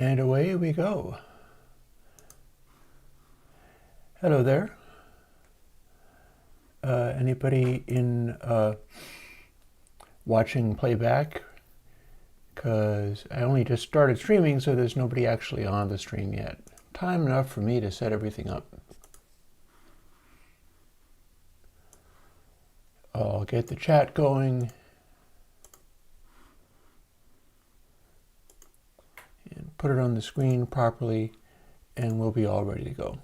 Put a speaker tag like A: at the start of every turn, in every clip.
A: And away we go. Hello there. Anybody in watching playback? Because I only just started streaming, so there's nobody actually on the stream yet. Time enough for me to set everything up. I'll get the chat going. And put it on the screen properly, and we'll be all ready to go.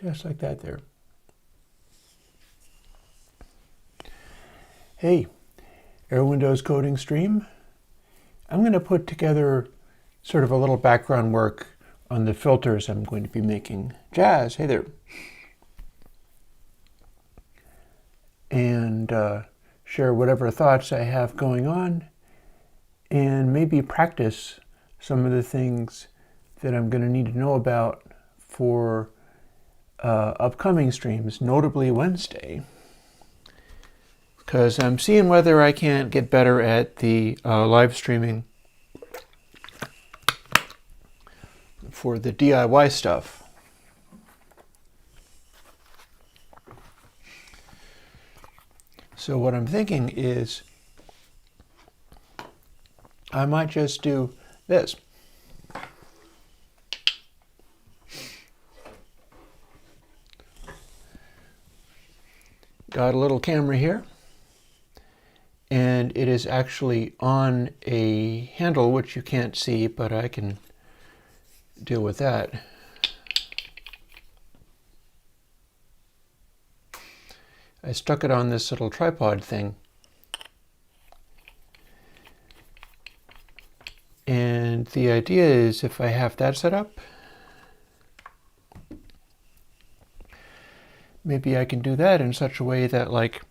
A: Just like that there. Hey, Airwindows coding stream. I'm going to put together sort of a little background work on the filters I'm going to be making. Jazz, hey there. And share whatever thoughts I have going on, and maybe practice some of the things that I'm going to need to know about for upcoming streams, notably Wednesday. Because I'm seeing whether I can't get better at the live streaming for the DIY stuff. So what I'm thinking is I might just do this. Got a little camera here, and it is actually on a handle, which you can't see, but I can deal with that. I stuck it on this little tripod thing. And the idea is if I have that set up, maybe I can do that in such a way that, like,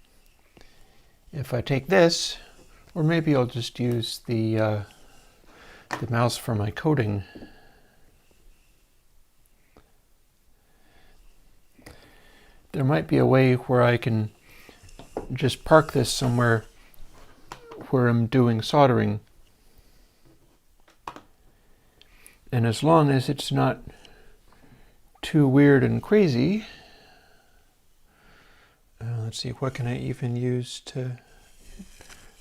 A: if I take this, or maybe I'll just use the mouse for my coding. There might be a way where I can just park this somewhere where I'm doing soldering. And as long as it's not too weird and crazy, let's see, what can I even use to,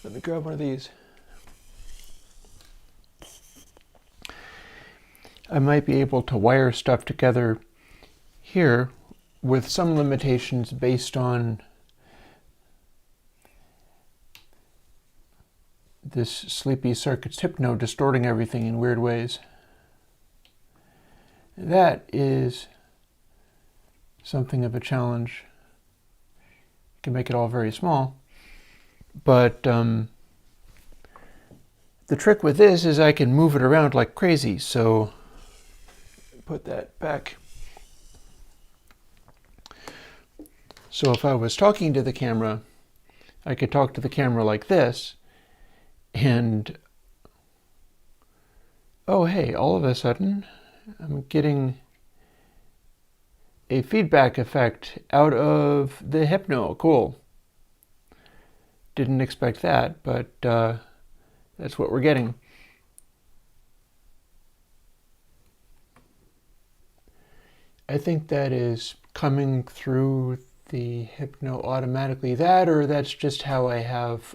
A: let me grab one of these. I might be able to wire stuff together here with some limitations based on this Sleepy Circuits Hypno distorting everything in weird ways. That is something of a challenge. You can make it all very small, but the trick with this is I can move it around like crazy, so put that back. So if I was talking to the camera, I could talk to the camera like this, and oh hey, all of a sudden I'm getting a feedback effect out of the Hypno. Cool. Didn't expect that, but that's what we're getting. I think that is coming through the Hypno automatically. That, or that's just how I have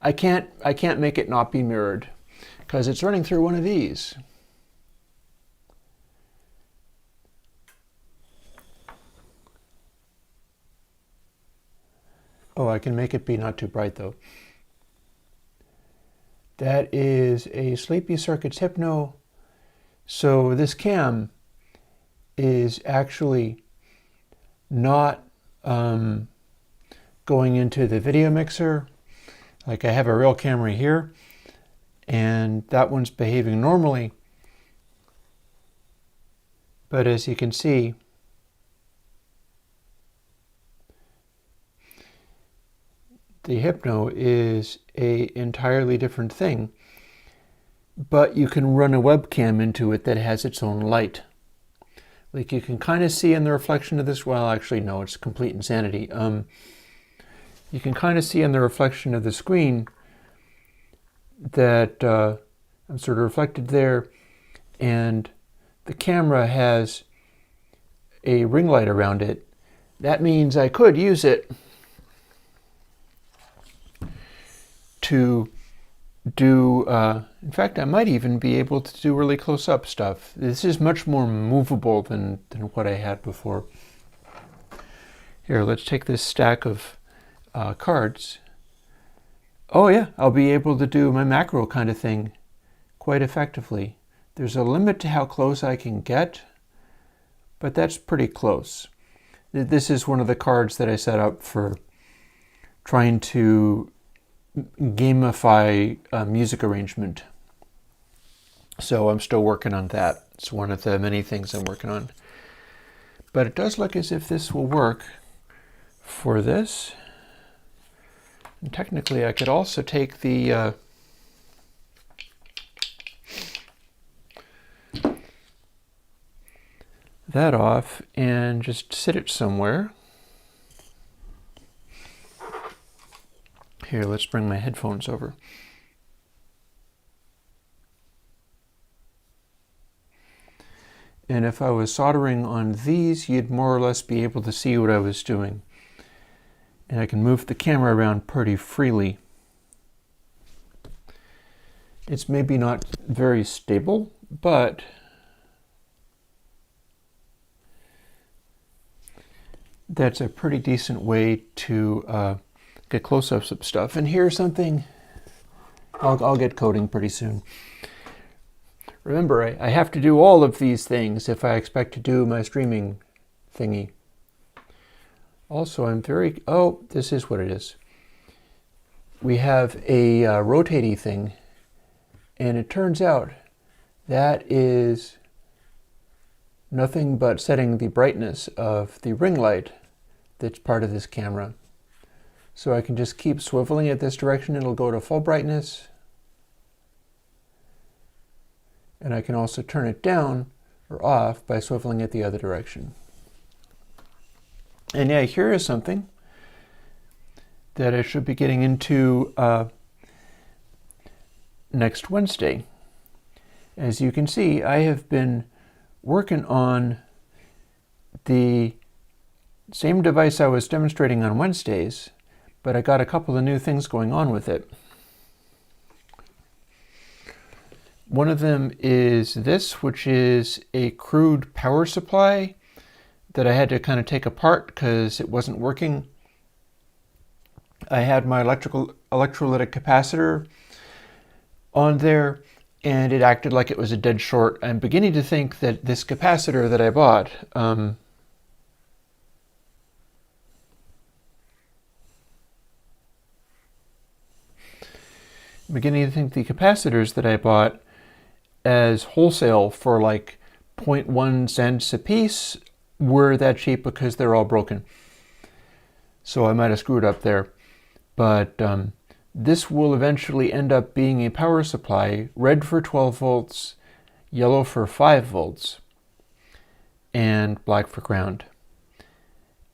A: I can't make it not be mirrored because it's running through one of these. Oh, I can make it be not too bright though. That is a Sleepy Circuits Hypno. So this cam is actually not going into the video mixer. Like, I have a real camera here, and that one's behaving normally. But as you can see, the Hypno is an entirely different thing. But you can run a webcam into it that has its own light. Like, you can kind of see in the reflection of this, well, actually, no, it's complete insanity. you can kind of see in the reflection of the screen that I'm sort of reflected there, and the camera has a ring light around it. That means I could use it to do, in fact, I might even be able to do really close-up stuff. This is much more movable than what I had before. Here, let's take this stack of cards. Oh yeah, I'll be able to do my macro kind of thing quite effectively. There's a limit to how close I can get, but that's pretty close. This is one of the cards that I set up for trying to gamify music arrangement. So I'm still working on that. It's one of the many things I'm working on. But it does look as if this will work for this. And technically I could also take the that off and just sit it somewhere. Here, let's bring my headphones over. And if I was soldering on these, you'd more or less be able to see what I was doing. And I can move the camera around pretty freely. It's maybe not very stable, but that's a pretty decent way to get close-ups of stuff. And here's something, I'll get coding pretty soon. Remember, I have to do all of these things if I expect to do my streaming thingy. Also, oh, this is what it is. We have a rotating thing, and it turns out that is nothing but setting the brightness of the ring light that's part of this camera. So I can just keep swiveling it this direction, it'll go to full brightness. And I can also turn it down or off by swiveling it the other direction. And yeah, here is something that I should be getting into next Wednesday. As you can see, I have been working on the same device I was demonstrating on Wednesdays, but I got a couple of new things going on with it. One of them is this, which is a crude power supply that I had to kind of take apart because it wasn't working. I had my electrolytic capacitor on there, and it acted like it was a dead short. I'm beginning to think that this capacitor that I bought, the capacitors that I bought as wholesale for like 0.1 cents a piece were that cheap because they're all broken. So I might have screwed up there. But this will eventually end up being a power supply, red for 12 volts, yellow for 5 volts, and black for ground.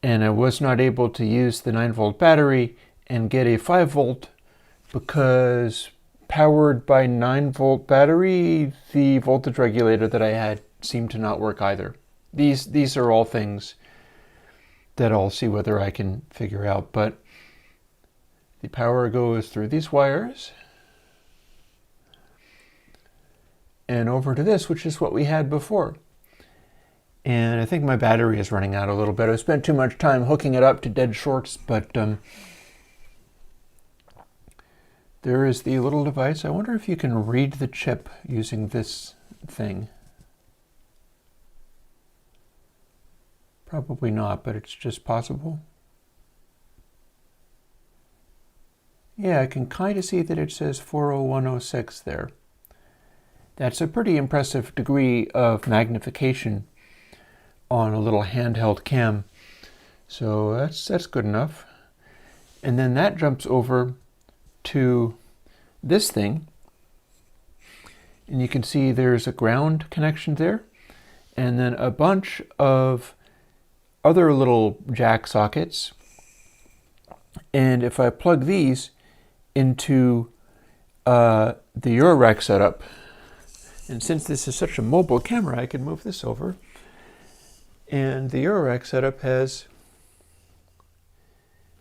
A: And I was not able to use the 9-volt battery and get a 5-volt because powered by 9-volt battery, the voltage regulator that I had seemed to not work either. These are all things that I'll see whether I can figure out, but the power goes through these wires and over to this, which is what we had before. And I think my battery is running out a little bit. I spent too much time hooking it up to dead shorts, but there is the little device. I wonder if you can read the chip using this thing. Probably not, but it's just possible. Yeah, I can kind of see that it says 40106 there. That's a pretty impressive degree of magnification on a little handheld cam. So that's good enough. And then that jumps over to this thing. And you can see there's a ground connection there. And then a bunch of other little jack sockets. And if I plug these into the Eurorack setup, and since this is such a mobile camera, I can move this over. And the Eurorack setup has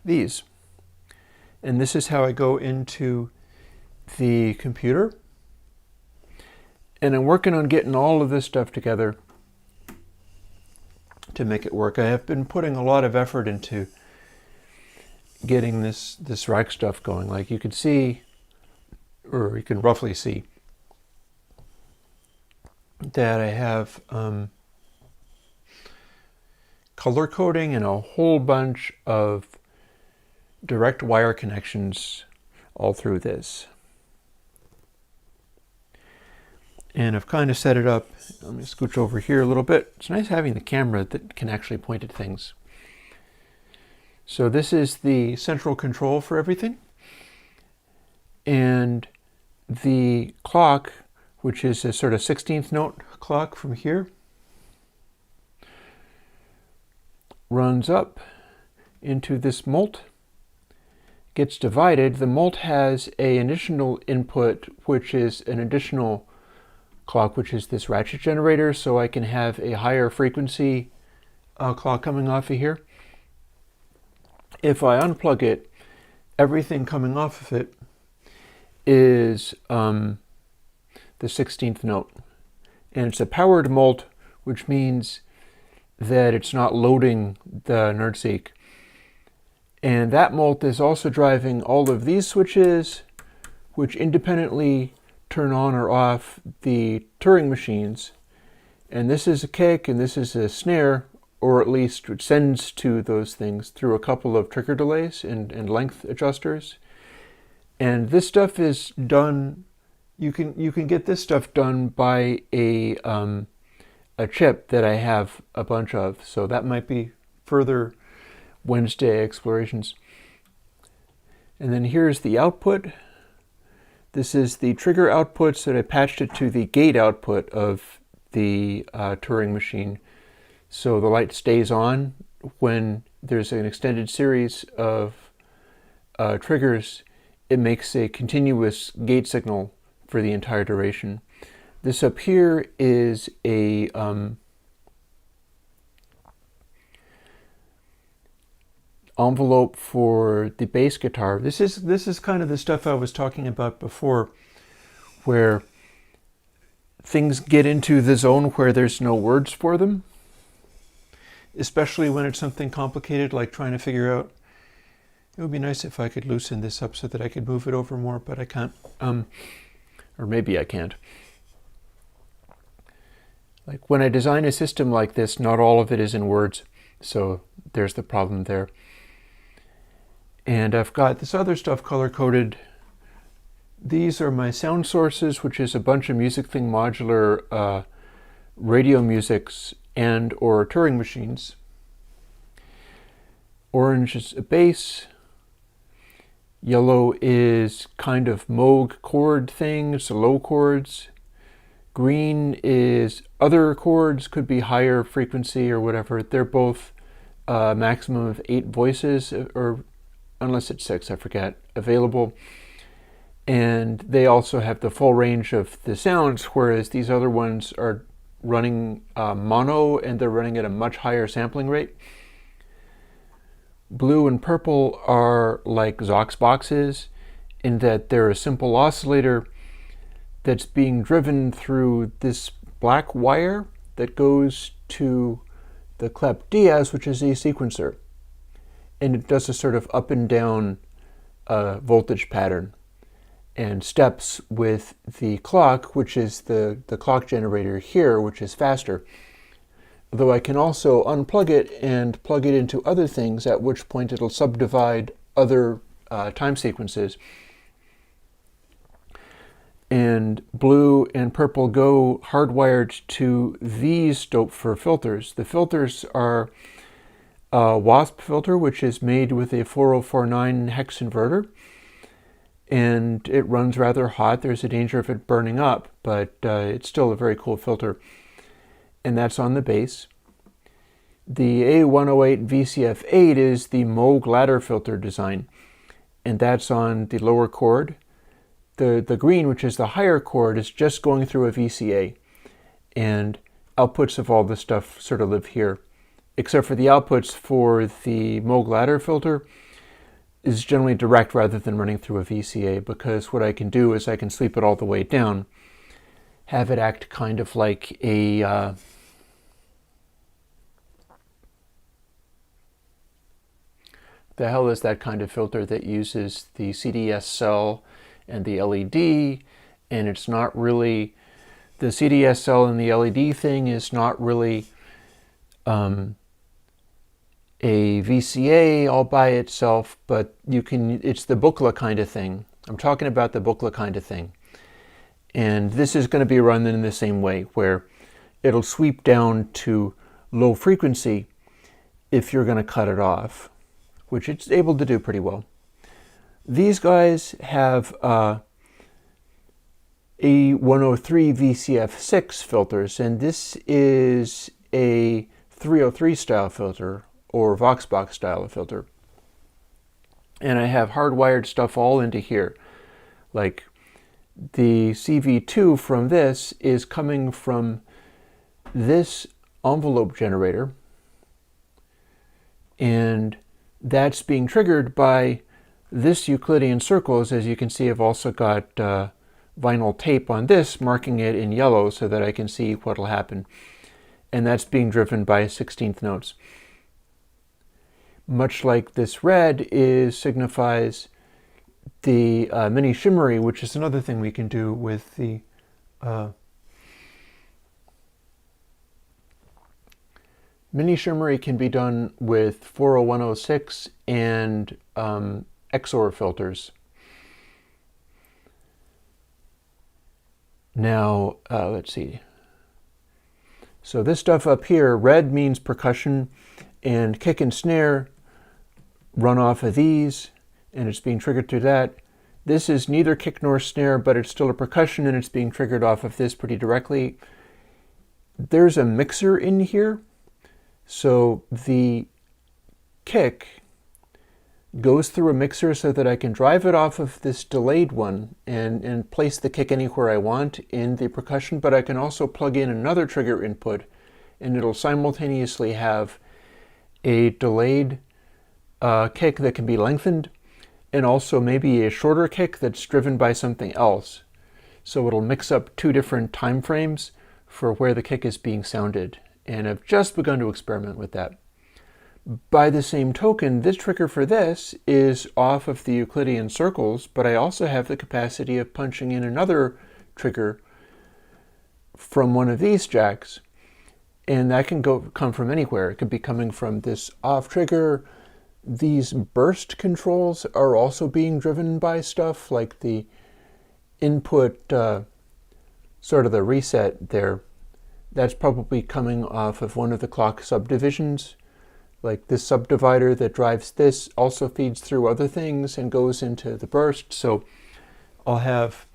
A: these. And this is how I go into the computer. And I'm working on getting all of this stuff together to make it work. I have been putting a lot of effort into getting this rack stuff going. Like you can see, or you can roughly see, that I have color coding and a whole bunch of direct wire connections all through this. And I've kind of set it up. Let me scooch over here a little bit. It's nice having the camera that can actually point at things. So this is the central control for everything. And the clock, which is a sort of 16th note clock from here, runs up into this mult, gets divided. The mult has an additional input, which is an additional clock, which is this ratchet generator, so I can have a higher frequency clock coming off of here. If I unplug it, everything coming off of it is the 16th note. And it's a powered mult, which means that it's not loading the NerdSeek. And that mult is also driving all of these switches, which independently turn on or off the Turing machines. And this is a kick and this is a snare, or at least it sends to those things through a couple of trigger delays and length adjusters. And this stuff is done, you can get this stuff done by a chip that I have a bunch of. So that might be further Wednesday explorations. And then here's the output. This is the trigger output, so that I patched it to the gate output of the Turing machine. So the light stays on when there's an extended series of triggers. It makes a continuous gate signal for the entire duration. This up here is a envelope for the bass guitar. This is kind of the stuff I was talking about before, where things get into the zone where there's no words for them, especially when it's something complicated like trying to figure out, it would be nice if I could loosen this up so that I could move it over more, but I can't. Or maybe I can't. Like when I design a system like this, not all of it is in words, so there's the problem there. And I've got this other stuff color-coded. These are my sound sources, which is a bunch of Music Thing modular radio musics and or Turing machines. Orange is a bass. Yellow is kind of Moog chord things, low chords. Green is other chords, could be higher frequency or whatever. They're both maximum of 8 voices, or unless it's 6, I forget, available. And they also have the full range of the sounds, whereas these other ones are running mono, and they're running at a much higher sampling rate. Blue and purple are like Zox boxes, in that they're a simple oscillator that's being driven through this black wire that goes to the clep Diaz, which is a sequencer. And it does a sort of up and down voltage pattern and steps with the clock, which is the clock generator here, which is faster. Though I can also unplug it and plug it into other things, at which point it'll subdivide other time sequences. And blue and purple go hardwired to these Dope4 filters. The filters are a WASP filter, which is made with a 4049 hex inverter. And it runs rather hot. There's a danger of it burning up, but it's still a very cool filter. And that's on the bass. The A108 VCF8 is the Moog ladder filter design, and that's on the lower chord. The green, which is the higher chord, is just going through a VCA, and outputs of all this stuff sort of live here, except for the outputs for the Moog ladder filter is generally direct rather than running through a VCA, because what I can do is I can sweep it all the way down, have it act kind of like a the hell is that kind of filter that uses the CDS cell and the LED, and it's not really, the CDS cell and the LED thing is not really a VCA all by itself, but you can, it's the Buchla kind of thing. I'm talking about the Buchla kind of thing. And this is going to be run in the same way, where it'll sweep down to low frequency if you're going to cut it off, which it's able to do pretty well. These guys have A103 VCF6 filters, and this is a 303 style filter, or Voxbox style of filter. And I have hardwired stuff all into here. Like the CV2 from this is coming from this envelope generator, and that's being triggered by this Euclidean circles. As you can see, I've also got vinyl tape on this, marking it in yellow so that I can see what'll happen. And that's being driven by 16th notes. Much like this red signifies the mini shimmery, which is another thing we can do with the mini shimmery can be done with 40106 and XOR filters. Now, let's see. So this stuff up here, red means percussion, and kick and snare run off of these, and it's being triggered through that. This is neither kick nor snare, but it's still a percussion, and it's being triggered off of this pretty directly. There's a mixer in here, so the kick goes through a mixer so that I can drive it off of this delayed one and place the kick anywhere I want in the percussion, but I can also plug in another trigger input, and it'll simultaneously have a delayed kick that can be lengthened, and also maybe a shorter kick that's driven by something else. So it'll mix up two different time frames for where the kick is being sounded, and I've just begun to experiment with that. By the same token, this trigger for this is off of the Euclidean circles, but I also have the capacity of punching in another trigger from one of these jacks, and that can come from anywhere. It could be coming from this off trigger. These burst controls are also being driven by stuff like the input, sort of the reset there. That's probably coming off of one of the clock subdivisions. Like this subdivider that drives this also feeds through other things and goes into the burst. So I'll have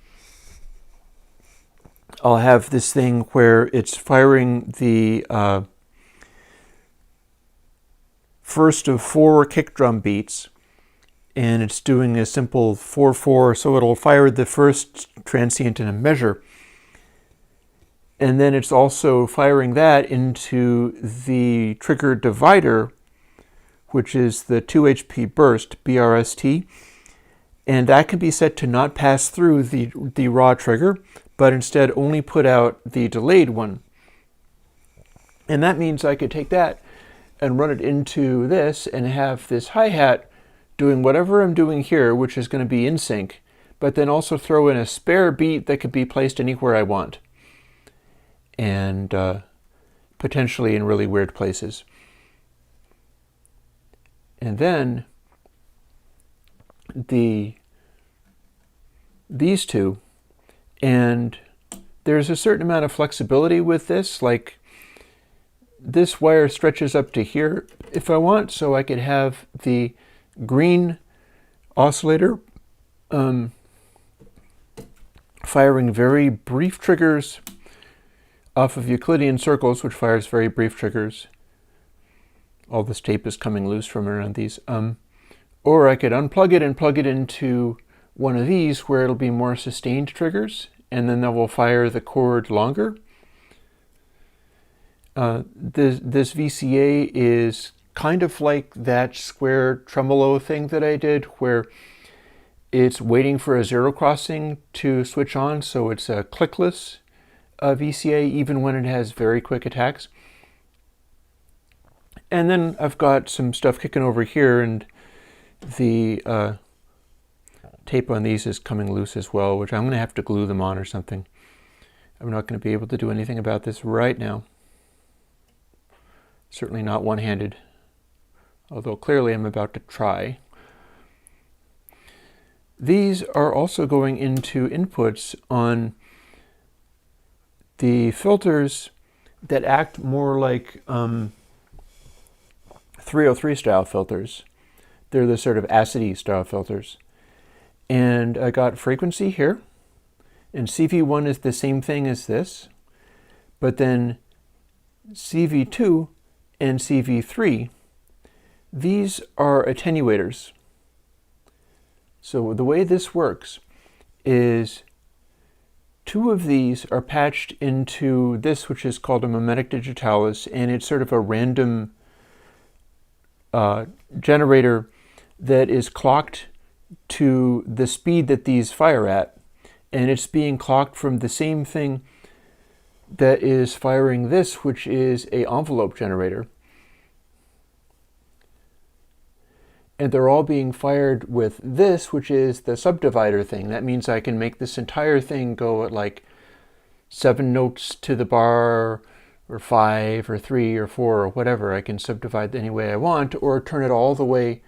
A: this thing where it's firing the first of 4 kick drum beats, and it's doing a simple 4/4, so it'll fire the first transient in a measure. And then it's also firing that into the trigger divider, which is the 2 HP burst, BRST, and that can be set to not pass through the raw trigger, but instead only put out the delayed one. And that means I could take that and run it into this and have this hi-hat doing whatever I'm doing here, which is going to be in sync, but then also throw in a spare beat that could be placed anywhere I want, and potentially in really weird places. And then these two, and there's a certain amount of flexibility with this, like this wire stretches up to here if I want, so I could have the green oscillator firing very brief triggers off of Euclidean circles, which fires very brief triggers. all this tape is coming loose from around these. Or I could unplug it and plug it into one of these where it'll be more sustained triggers, and then that will fire the chord longer. This VCA is kind of like that square tremolo thing that I did, where it's waiting for a zero crossing to switch on, so it's a clickless VCA even when it has very quick attacks. And then I've got some stuff kicking over here, and the tape on these is coming loose as well, which I'm going to have to glue them on or something. I'm not going to be able to do anything about this right now. Certainly not one-handed, although clearly I'm about to try. These are also going into inputs on the filters that act more like 303 style filters. They're the sort of acidy style filters. And I got frequency here, and CV1 is the same thing as this, but then CV2 and CV3, these are attenuators. So the way this works is two of these are patched into this, which is called a mimetic digitalis, and it's sort of a random generator that is clocked to the speed that these fire at, and it's being clocked from the same thing that is firing this, which is a envelope generator. And they're all being fired with this, which is the subdivider thing. That means I can make this entire thing go at like 7 notes to the bar, or 5, or 3, or 4, or whatever. I can subdivide any way I want, or turn it all the way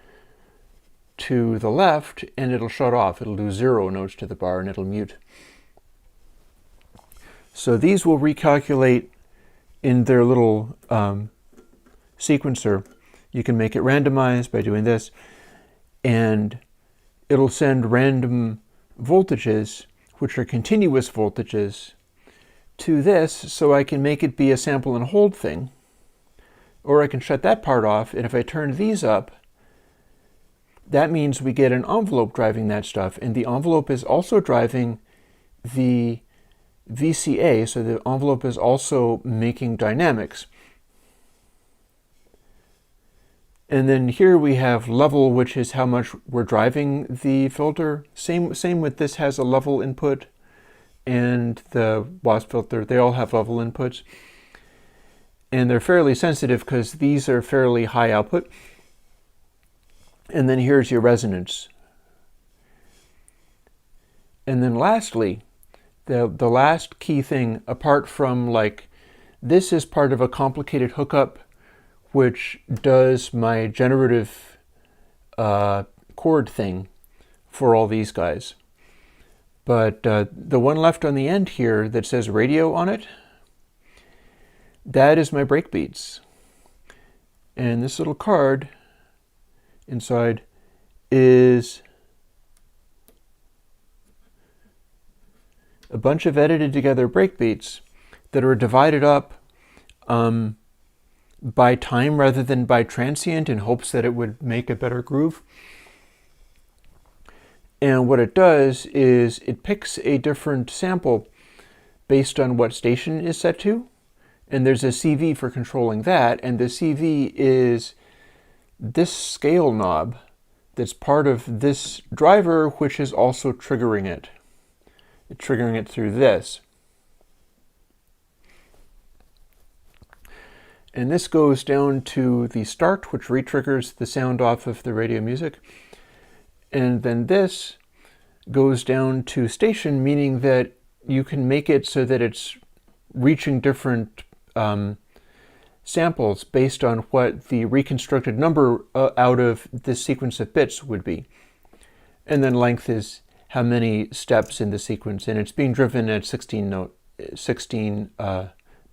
A: to the left, and it'll shut off. It'll do 0 notes to the bar, and it'll mute. So these will recalculate in their little sequencer. You can make it randomized by doing this, and it'll send random voltages, which are continuous voltages, to this, so I can make it be a sample and hold thing. Or I can shut that part off, and if I turn these up, that means we get an envelope driving that stuff, and the envelope is also driving the VCA, so the envelope is also making dynamics. And then here we have level, which is how much we're driving the filter. Same with this, has a level input, and the WASP filter, they all have level inputs. And they're fairly sensitive because these are fairly high output. And then here's your resonance. And then lastly, the last key thing, apart from like, this is part of a complicated hookup which does my generative chord thing for all these guys. But the one left on the end here that says radio on it, that is my Breakbeats. And this little card inside is a bunch of edited together Breakbeats that are divided up by time rather than by transient, in hopes that it would make a better groove. And what it does is it picks a different sample based on what station is set to, and there's a CV for controlling that, and the CV is this scale knob that's part of this driver, which is also triggering it. It's triggering it through this. And this goes down to the start, which re-triggers the sound off of the radio music. And then this goes down to station, meaning that you can make it so that it's reaching different samples based on what the reconstructed number out of this sequence of bits would be. And then length is how many steps in the sequence, and it's being driven at 16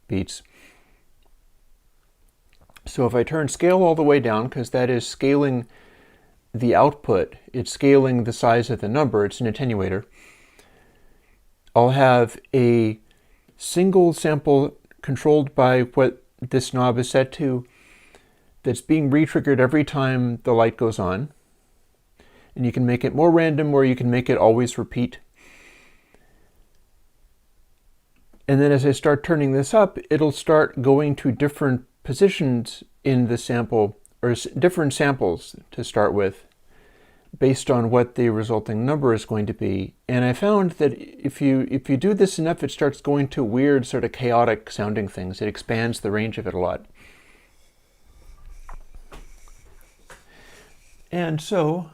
A: beats. So if I turn scale all the way down, because that is scaling the output, it's scaling the size of the number, it's an attenuator, I'll have a single sample controlled by what this knob is set to, that's being re-triggered every time the light goes on. And you can make it more random, or you can make it always repeat. And then as I start turning this up, it'll start going to different positions in the sample, or different samples to start with, based on what the resulting number is going to be. And I found that if you do this enough, it starts going to weird, sort of chaotic sounding things. It expands the range of it a lot. And so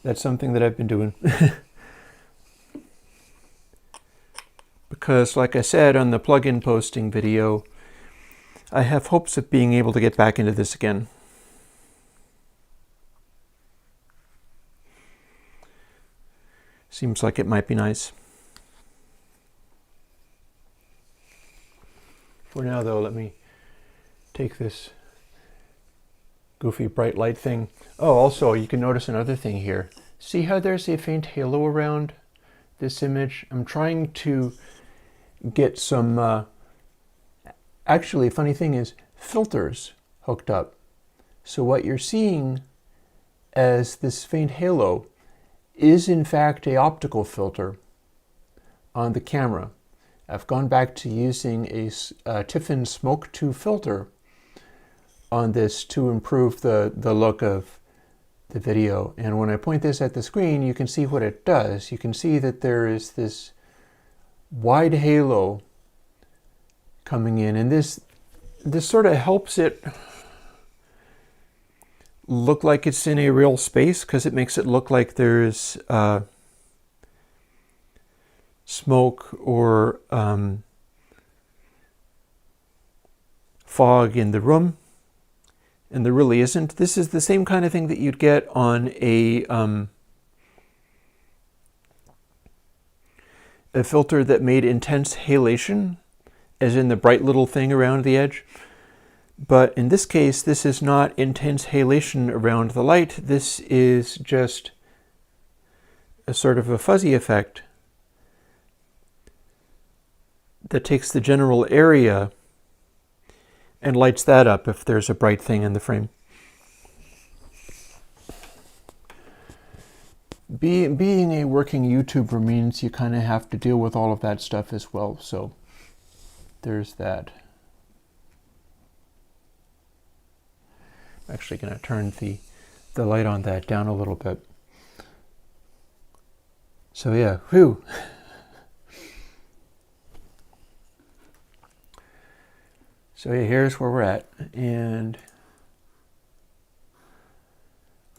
A: that's something that I've been doing. Because, like I said on the plugin posting video, I have hopes of being able to get back into this again. Seems like it might be nice. For now, though, let me take this goofy bright light thing. Oh, also, you can notice another thing here. See how there's a faint halo around this image? I'm trying to get some, actually, funny thing is, filters hooked up. So what you're seeing as this faint halo is in fact a optical filter on the camera. I've gone back to using a Tiffin Smoke 2 filter on this to improve the look of the video. And when I point this at the screen, you can see what it does. You can see that there is this wide halo coming in, and this sort of helps it look like it's in a real space, because it makes it look like there's smoke or fog in the room, and there really isn't. This is the same kind of thing that you'd get on a filter that made intense halation, as in the bright little thing around the edge. But in this case, this is not intense halation around the light. This is just a sort of a fuzzy effect that takes the general area and lights that up if there's a bright thing in the frame. Being a working YouTuber means you kind of have to deal with all of that stuff as well, so there's that. I'm actually going to turn the light on that down a little bit. So yeah, whew. So yeah, here's where we're at, and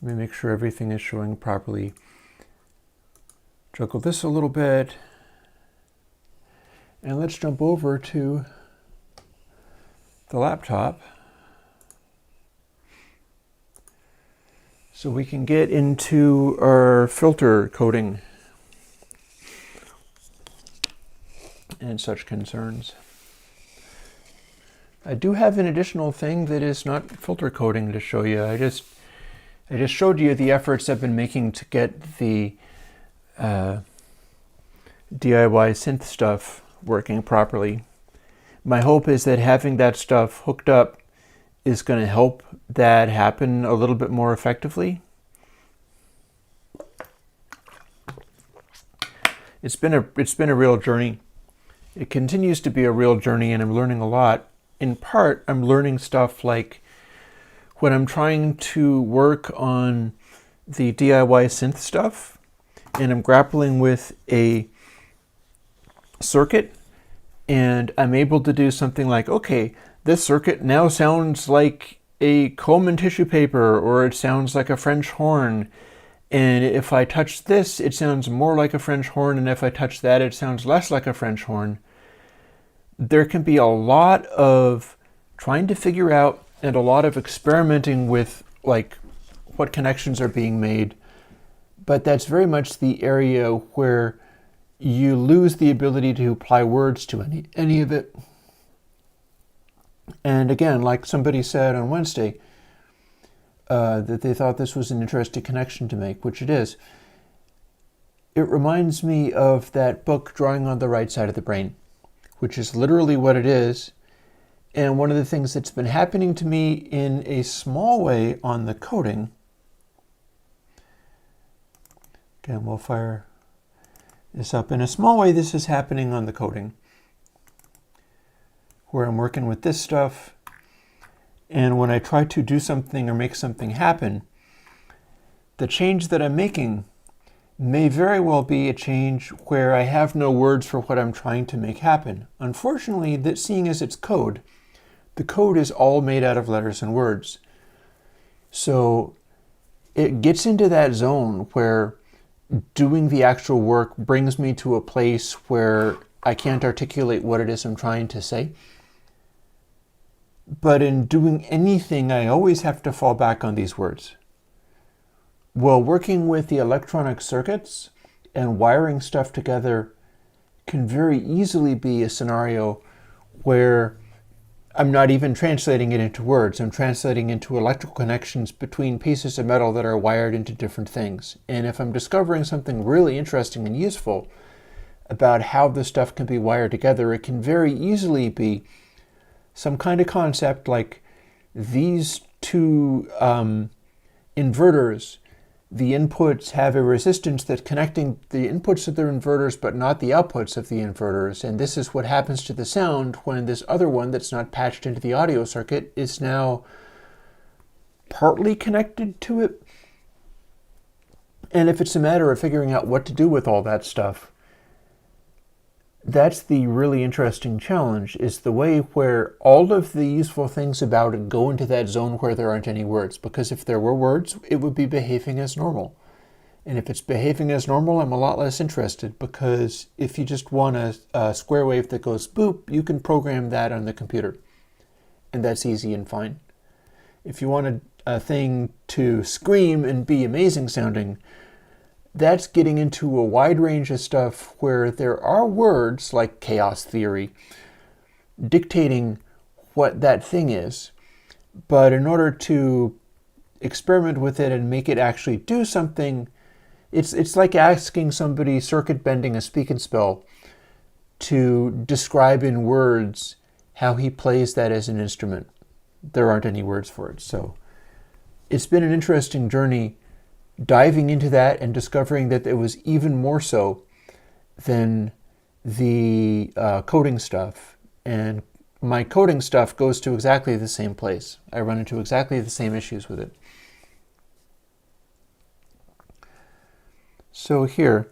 A: let me make sure everything is showing properly. Juggle this a little bit, and let's jump over to the laptop so we can get into our filter coding and such concerns. I do have an additional thing that is not filter coding to show you. I just showed you the efforts I've been making to get the DIY synth stuff working properly. My hope is that having that stuff hooked up is going to help that happen a little bit more effectively. It's been a real journey. It continues to be a real journey, and I'm learning a lot. In part, I'm learning stuff like when I'm trying to work on the DIY synth stuff, and I'm grappling with a circuit, and I'm able to do something like, okay, this circuit now sounds like a comb and tissue paper, or it sounds like a French horn. And if I touch this, it sounds more like a French horn, and if I touch that, it sounds less like a French horn. There can be a lot of trying to figure out and a lot of experimenting with like what connections are being made. But that's very much the area where you lose the ability to apply words to any of it. And again, like somebody said on Wednesday, that they thought this was an interesting connection to make, which it is. It reminds me of that book, Drawing on the Right Side of the Brain, which is literally what it is. And one of the things that's been happening to me in a small way on the coding, again, we'll fire this up. In a small way, this is happening on the coding, where I'm working with this stuff, and when I try to do something or make something happen, the change that I'm making may very well be a change where I have no words for what I'm trying to make happen. Unfortunately, that seeing as it's code, the code is all made out of letters and words. So it gets into that zone where doing the actual work brings me to a place where I can't articulate what it is I'm trying to say. But in doing anything, I always have to fall back on these words. Well, working with the electronic circuits and wiring stuff together can very easily be a scenario where I'm not even translating it into words. I'm translating into electrical connections between pieces of metal that are wired into different things. And if I'm discovering something really interesting and useful about how this stuff can be wired together, it can very easily be some kind of concept like these two inverters. The inputs have a resistance that's connecting the inputs of their inverters but not the outputs of the inverters, and this is what happens to the sound when this other one that's not patched into the audio circuit is now partly connected to it. And if it's a matter of figuring out what to do with all that stuff, that's the really interesting challenge, is the way where all of the useful things about it go into that zone where there aren't any words. Because if there were words, it would be behaving as normal. And if it's behaving as normal, I'm a lot less interested, because if you just want a square wave that goes boop, you can program that on the computer. And that's easy and fine. If you want a thing to scream and be amazing sounding, that's getting into a wide range of stuff where there are words like chaos theory dictating what that thing is. But in order to experiment with it and make it actually do something, it's like asking somebody circuit bending a speak and spell to describe in words how he plays that as an instrument. There aren't any words for it. So it's been an interesting journey diving into that and discovering that it was even more so than the coding stuff. And my coding stuff goes to exactly the same place. I run into exactly the same issues with it. So here,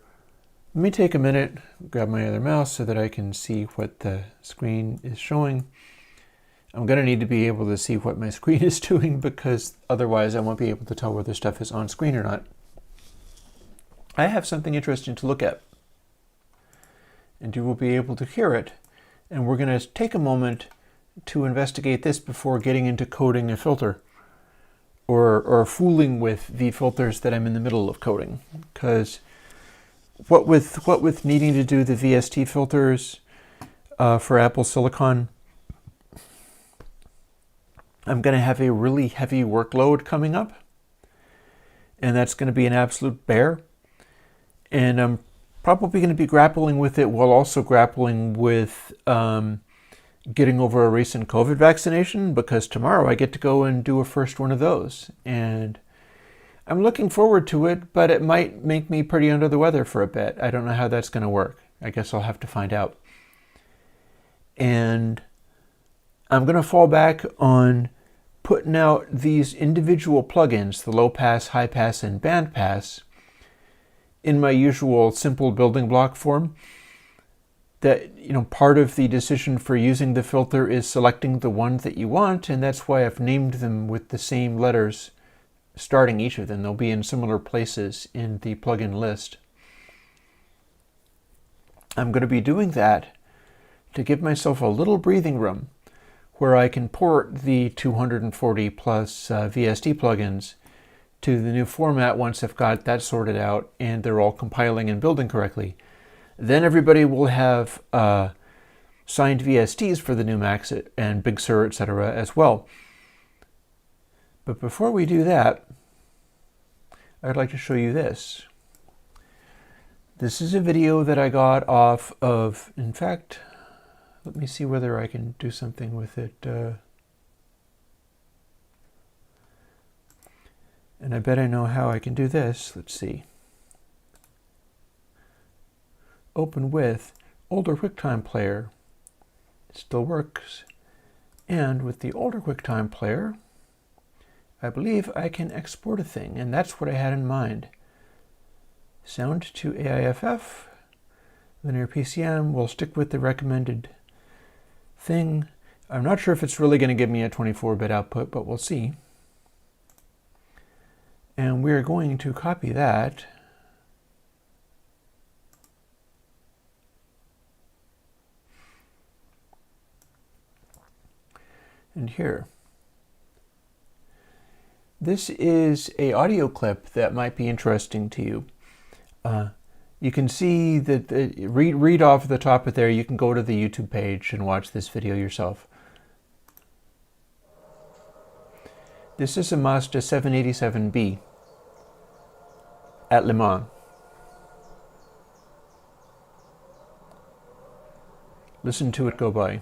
A: let me take a minute, grab my other mouse so that I can see what the screen is showing. I'm going to need to be able to see what my screen is doing, because otherwise I won't be able to tell whether stuff is on screen or not. I have something interesting to look at, and you will be able to hear it. And we're going to take a moment to investigate this before getting into coding a filter or fooling with the filters that I'm in the middle of coding. Because what with needing to do the VST filters for Apple Silicon, I'm going to have a really heavy workload coming up, and that's going to be an absolute bear. And I'm probably going to be grappling with it while also grappling with getting over a recent COVID vaccination, because tomorrow I get to go and do a first one of those. And I'm looking forward to it, but it might make me pretty under the weather for a bit. I don't know how that's going to work. I guess I'll have to find out. And I'm going to fall back on putting out these individual plugins, the low pass, high pass, and band pass, in my usual simple building block form. That, part of the decision for using the filter is selecting the one that you want, and that's why I've named them with the same letters starting each of them. They'll be in similar places in the plugin list. I'm going to be doing that to give myself a little breathing room where I can port the 240 plus VST plugins to the new format once I've got that sorted out and they're all compiling and building correctly. Then everybody will have signed VSTs for the new Macs and Big Sur, etc. as well. But before we do that, I'd like to show you this. This is a video that I got off of, in fact, Let me see whether I can do something with it. And I bet I know how I can do this. Let's see. Open with older QuickTime player. It still works. And with the older QuickTime player, I believe I can export a thing, and that's what I had in mind. Sound to AIFF, linear PCM. We'll stick with the recommended thing. I'm not sure if it's really going to give me a 24-bit output, but we'll see. And we're going to copy that. And here. This is an audio clip that might be interesting to you. You can see that, read off the top of there, you can go to the YouTube page and watch this video yourself. This is a Mazda 787B at Le Mans. Listen to it go by.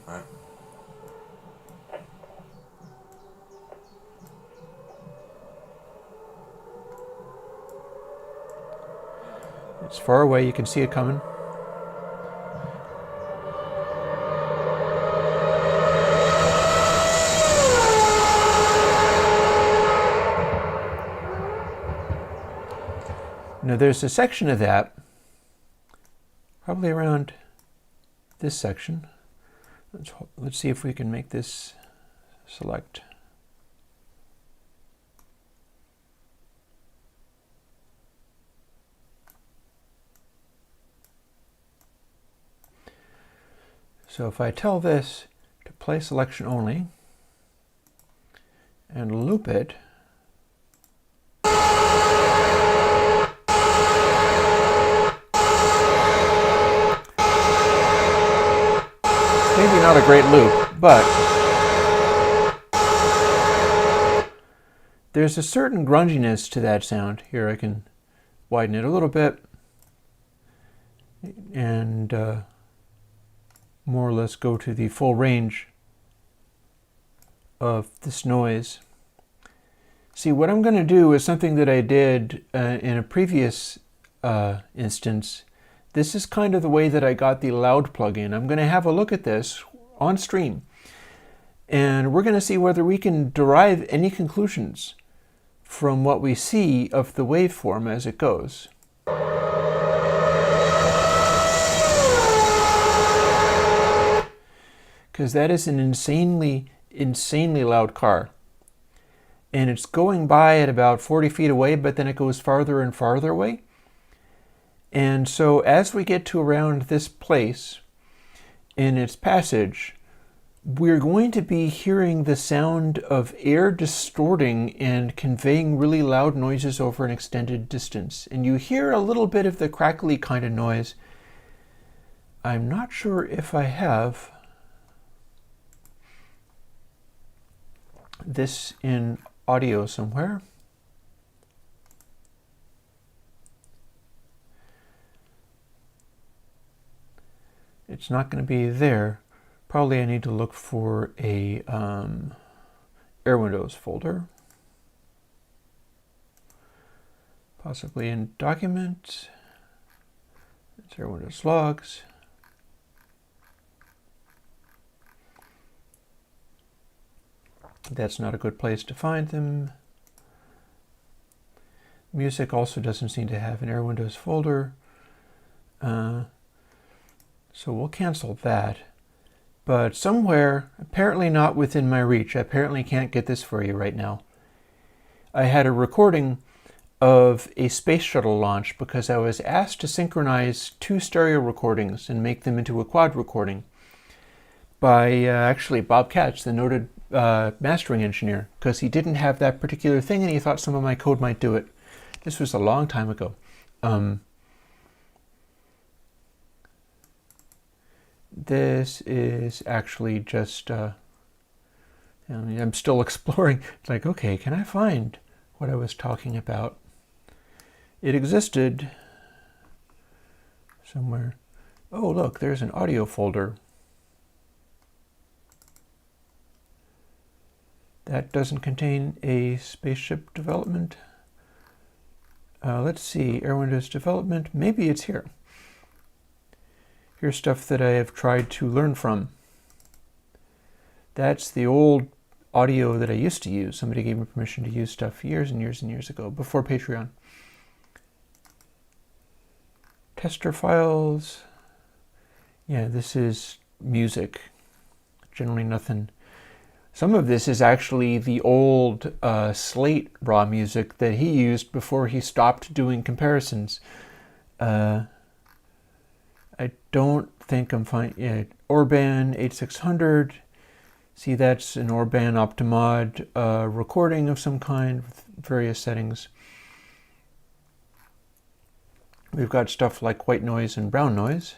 A: It's far away, you can see it coming. Now there's a section of that, probably around this section. Let's see if we can make this select. So if I tell this to play selection only and loop it, maybe not a great loop, but there's a certain grunginess to that sound. Here I can widen it a little bit and more or less go to the full range of this noise. See, what I'm going to do is something that I did in a previous instance. This is kind of the way that I got the loud plugin. I'm going to have a look at this on stream, and we're going to see whether we can derive any conclusions from what we see of the waveform as it goes. Because that is an insanely loud car. And it's going by at about 40 feet away, but then it goes farther and farther away. And so as we get to around this place in its passage, we're going to be hearing the sound of air distorting and conveying really loud noises over an extended distance. And you hear a little bit of the crackly kind of noise. I'm not sure if I have this in audio somewhere. It's not going to be there. Probably I need to look for a Airwindows folder. Possibly in Documents. It's Airwindows logs. That's not a good place to find them. Music also doesn't seem to have an Airwindows folder. So we'll cancel that. But somewhere, apparently not within my reach, I apparently can't get this for you right now. I had a recording of a space shuttle launch because I was asked to synchronize two stereo recordings and make them into a quad recording by actually Bob Katz, the noted mastering engineer, because he didn't have that particular thing and he thought some of my code might do it. This was a long time ago. This is actually just, I'm still exploring. It's like, okay, can I find what I was talking about? It existed somewhere. Oh, look, there's an audio folder. That doesn't contain a spaceship development. Let's see, Airwindows development. Maybe it's here. Here's stuff that I have tried to learn from. That's the old audio that I used to use. Somebody gave me permission to use stuff years and years and years ago, before Patreon. Tester files. Yeah, this is music. Generally nothing. Some of this is actually the old Slate raw music that he used before he stopped doing comparisons. I don't think I'm fine. Yeah, Orban 8600. See, that's an Orban Optimod recording of some kind with various settings. We've got stuff like white noise and brown noise.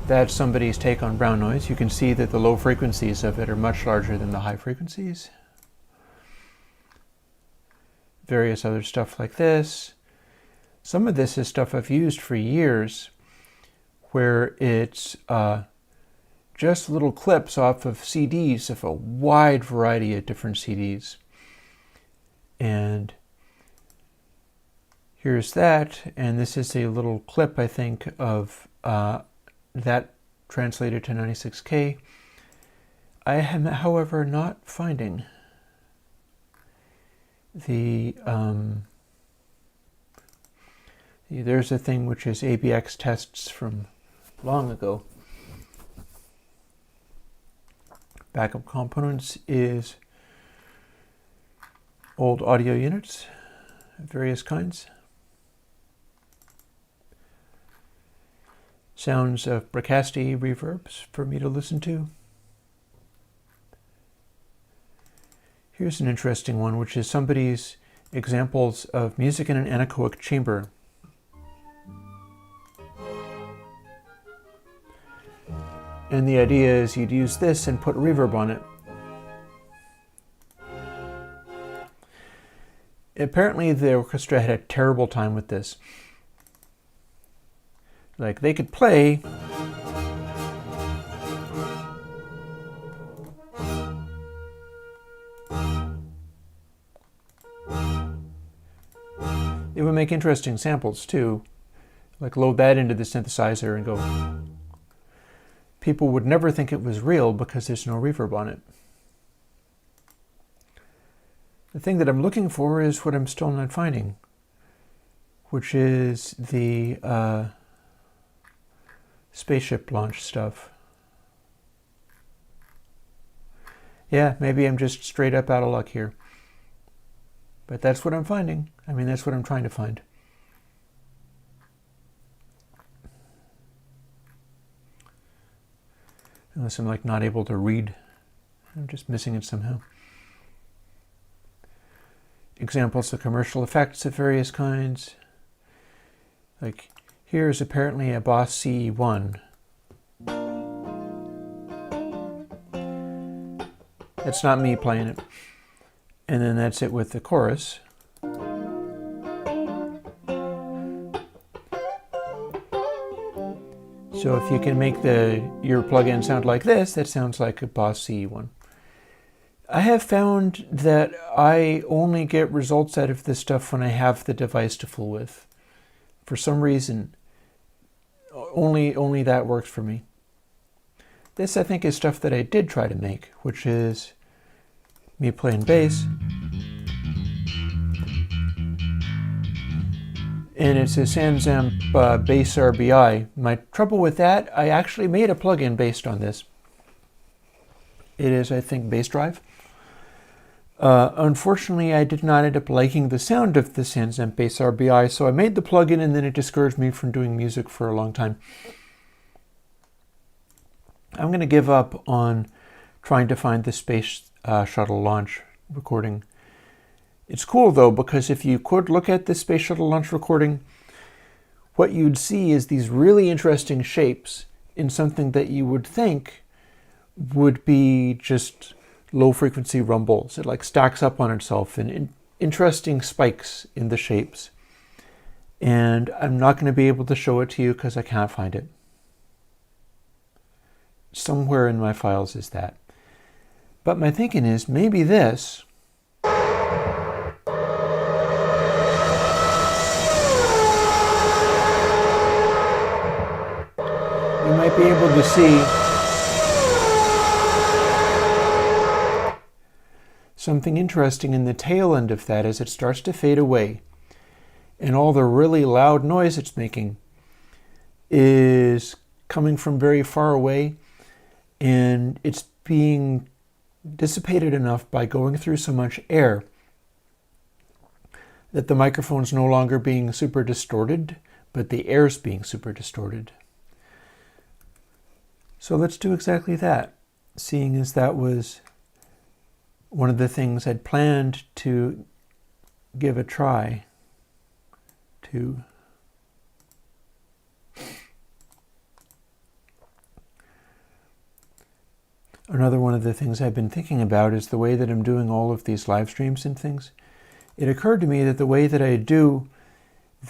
A: That's somebody's take on brown noise. You can see that the low frequencies of it are much larger than the high frequencies. Various other stuff like this. Some of this is stuff I've used for years, where it's just little clips off of CDs of a wide variety of different CDs. And here's that, and this is a little clip, I think, of that translated to 96K. I am, however, not finding the there's a thing which is ABX tests from long ago. Backup components is old audio units of various kinds. Sounds of Percussion reverbs for me to listen to. Here's an interesting one, which is somebody's examples of music in an anechoic chamber. And the idea is you'd use this and put reverb on it. Apparently the orchestra had a terrible time with this. Like, they could play, it would make interesting samples too. Like, load that into the synthesizer and go. People would never think it was real because there's no reverb on it. The thing that I'm looking for is what I'm still not finding, which is the spaceship launch stuff. Yeah, maybe I'm just straight up out of luck here. But that's what I'm finding. I mean, that's what I'm trying to find. Unless I'm like not able to read. I'm just missing it somehow. Examples of commercial effects of various kinds. Like, here's apparently a Boss CE1. That's not me playing it. And then that's it with the chorus. So if you can make your plugin sound like this, that sounds like a Boss CE1. I have found that I only get results out of this stuff when I have the device to fool with. For some reason, only that works for me. This, I think, is stuff that I did try to make, which is me playing bass. And it's a Sansamp Bass RBI. My trouble with that, I actually made a plugin based on this. It is, I think, Bass Drive. Unfortunately, I did not end up liking the sound of the Sansamp Bass RBI, so I made the plugin and then it discouraged me from doing music for a long time. I'm going to give up on trying to find the Space Shuttle launch recording. It's cool though, because if you could look at the Space Shuttle launch recording, what you'd see is these really interesting shapes in something that you would think would be just low frequency rumbles. It like stacks up on itself in interesting spikes in the shapes. And I'm not going to be able to show it to you because I can't find it. somewhere in my files is that. But my thinking is maybe this you might be able to see something interesting in the tail end of that as it starts to fade away. And all the really loud noise it's making is coming from very far away, and it's being dissipated enough by going through so much air that the microphone's no longer being super distorted, but the air's being super distorted. So let's do exactly that, seeing as that was one of the things I'd planned to give a try to. Another one of the things I've been thinking about is the way that I'm doing all of these live streams and things. It occurred to me that the way that I do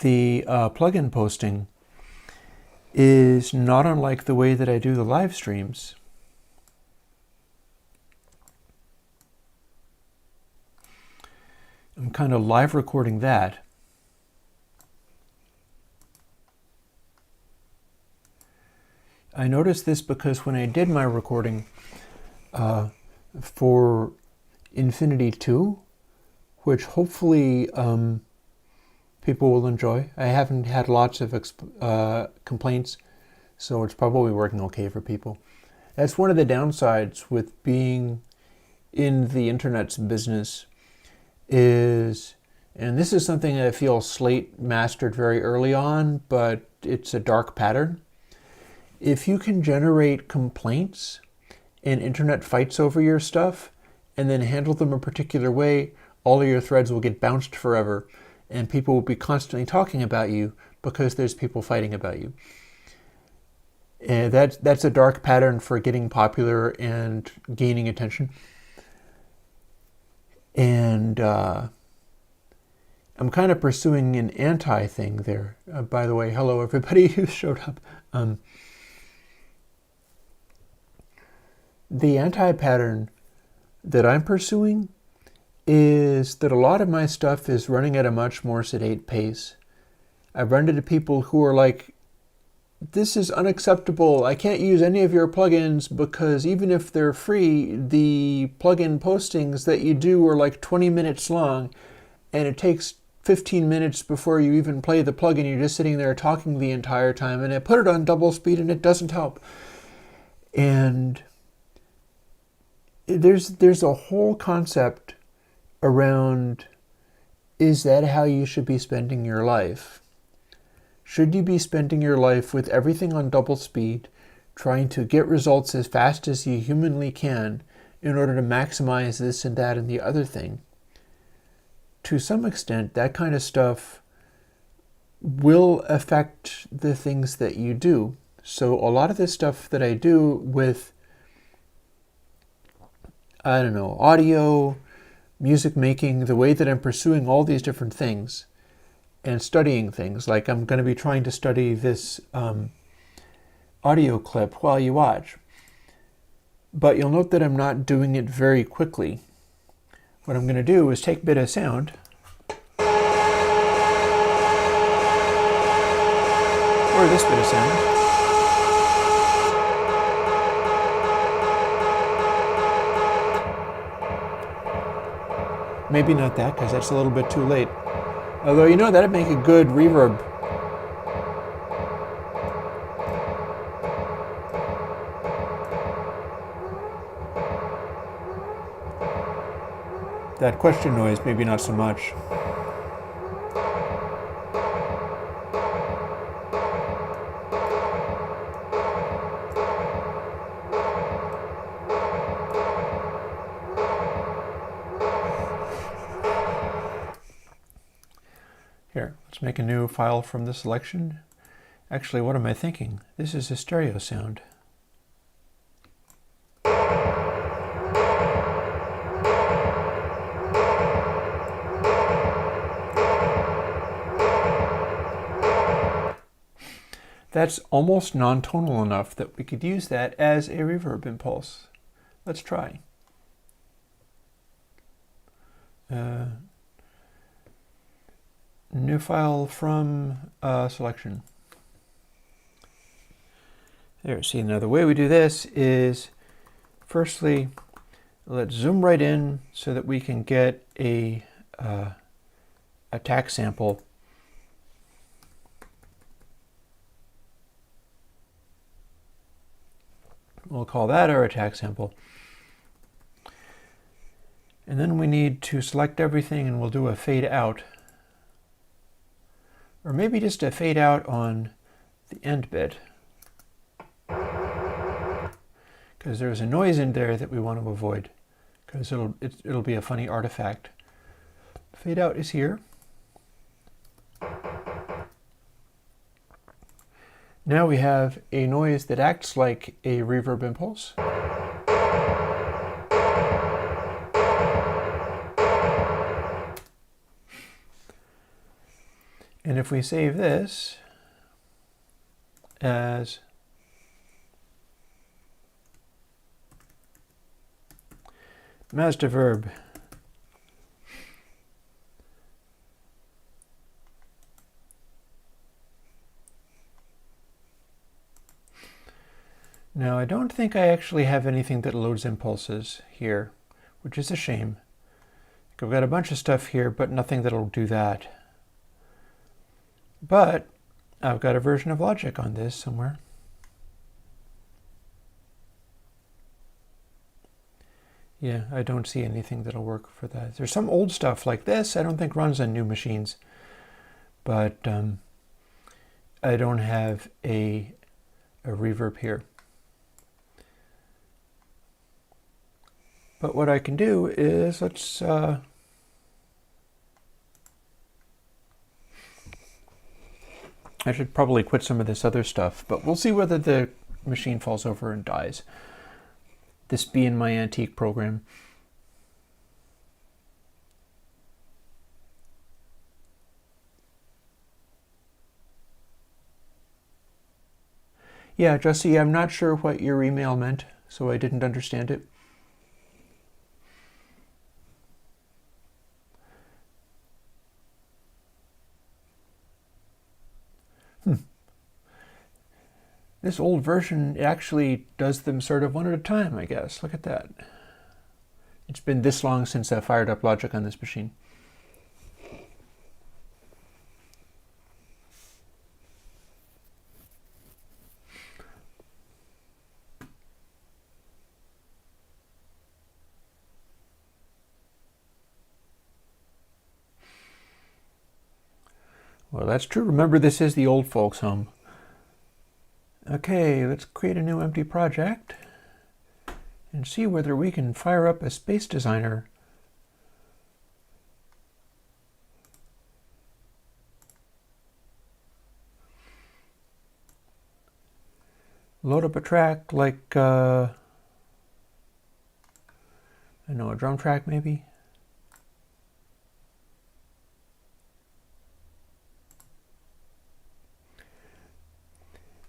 A: the plugin posting is not unlike the way that I do the live streams. I'm kind of live recording that. I noticed this because when I did my recording for Infinity 2, which hopefully people will enjoy. I haven't had lots of complaints, so it's probably working okay for people. That's one of the downsides with being in the internet's business is, and this is something I feel Slate mastered very early on, but it's a dark pattern. If you can generate complaints and internet fights over your stuff and then handle them a particular way, all of your threads will get bounced forever and people will be constantly talking about you because there's people fighting about you. And that's a dark pattern for getting popular and gaining attention. And I'm kind of pursuing an anti-thing there. By the way, hello everybody who showed up. The anti-pattern that I'm pursuing is that a lot of my stuff is running at a much more sedate pace. I've run into people who are like, this is unacceptable. I can't use any of your plugins because even if they're free, the plugin postings that you do are like 20 minutes long and it takes 15 minutes before you even play the plugin. You're just sitting there talking the entire time, and I put it on double speed and it doesn't help. And there's a whole concept around, is that how you should be spending your life? Should you be spending your life with everything on double speed, trying to get results as fast as you humanly can in order to maximize this and that and the other thing? To some extent, that kind of stuff will affect the things that you do. So a lot of the stuff that I do with, I don't know, audio, music making, the way that I'm pursuing all these different things and studying things, like I'm going to be trying to study this audio clip while you watch. But you'll note that I'm not doing it very quickly. What I'm going to do is take a bit of sound or this bit of sound. Maybe not that, because that's a little bit too late. Although, you know, that'd make a good reverb. That question noise, maybe not so much. Here, let's make a new file from the selection. Actually, what am I thinking? This is a stereo sound. that's almost non-tonal enough that we could use that as a reverb impulse. Let's try. New file from selection. There, see, now the way we do this is, firstly, let's zoom right in so that we can get a attack sample. We'll call that our attack sample. And then we need to select everything and we'll do a fade out. Or maybe just a fade out on the end bit. Because there's a noise in there that we want to avoid. Because it'll be a funny artifact. Fade out is here. Now we have a noise that acts like a reverb impulse. And if we save this as Mazda verb, now I don't think I actually have anything that loads impulses here, which is a shame. I've got a bunch of stuff here, but nothing that'll do that. But I've got a version of Logic on this somewhere. Yeah, I don't see anything that'll work for that. There's some old stuff like this I don't think runs on new machines, but I don't have a reverb here. But what I can do is, let's I should probably quit some of this other stuff, but we'll see whether the machine falls over and dies. This being my antique program. Yeah, Jussie, I'm not sure what your email meant, so I didn't understand it. This old version actually does them sort of one at a time, I guess. Look at that. It's been this long since I fired up Logic on this machine. Well, that's true. Remember, this is the old folks' home. Okay, let's create a new empty project and see whether we can fire up a Space Designer. Load up a track like, I know, a drum track maybe.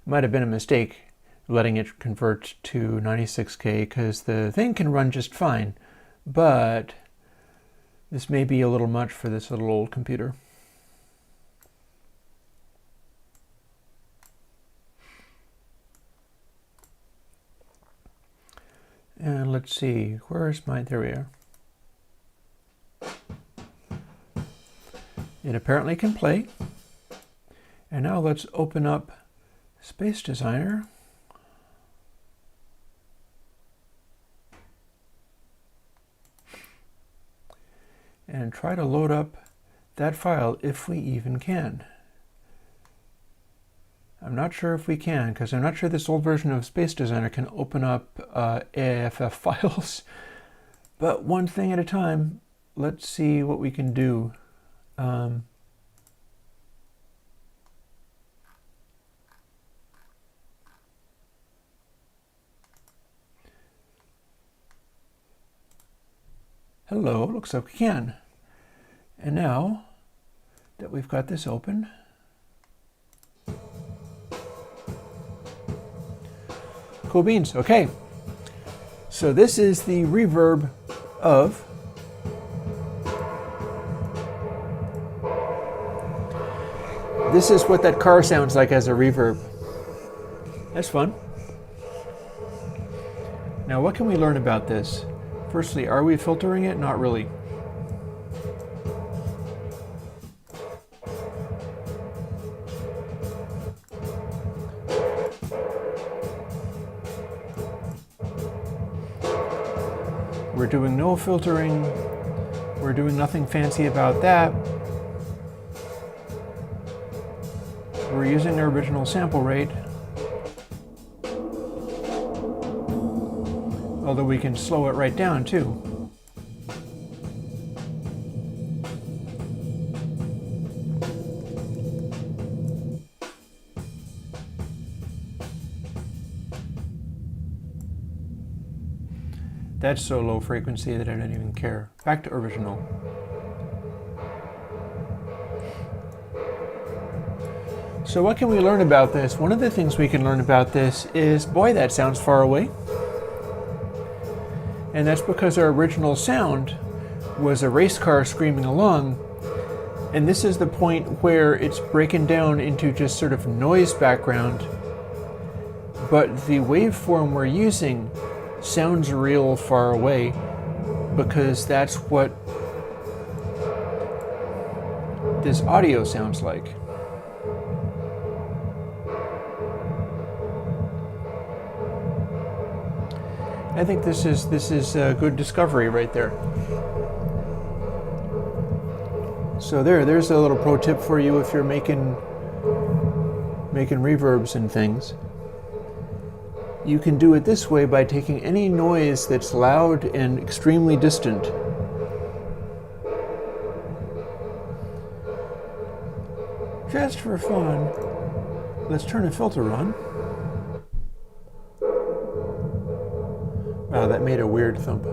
A: Might have been a mistake letting it convert to 96K because the thing can run just fine, but this may be a little much for this little old computer. And let's see, where's my, there we are. It apparently can play. And now let's open up Space Designer. And try to load up that file if we even can. I'm not sure if we can, because I'm not sure this old version of Space Designer can open up AIFF files. But one thing at a time, let's see what we can do. Hello, looks like we can. And now that we've got this open, Cool beans. Okay. So this is the reverb of this is what that car sounds like as a reverb. That's fun. Now what can we learn about this? Firstly, are we filtering it? Not really. We're doing no filtering. We're doing nothing fancy about that. We're using our original sample rate. Although we can slow it right down too. That's so low frequency that I don't even care. Back to original. So what can we learn about this? One of the things we can learn about this is, boy, that sounds far away. And that's because our original sound was a race car screaming along. And this is the point where it's breaking down into just sort of noise background. But the waveform we're using sounds real far away because that's what this audio sounds like. I think this is a good discovery right there. So there's a little pro tip for you if you're making reverbs and things. You can do it this way by taking any noise that's loud and extremely distant. Just for fun, let's turn a filter on. Wow, that made a weird thump.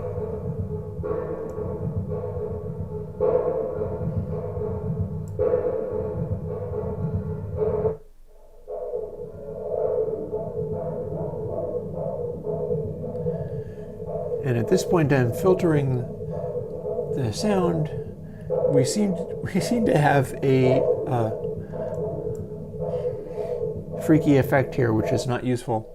A: And at this point I'm filtering the sound. We seem to have a freaky effect here, which is not useful.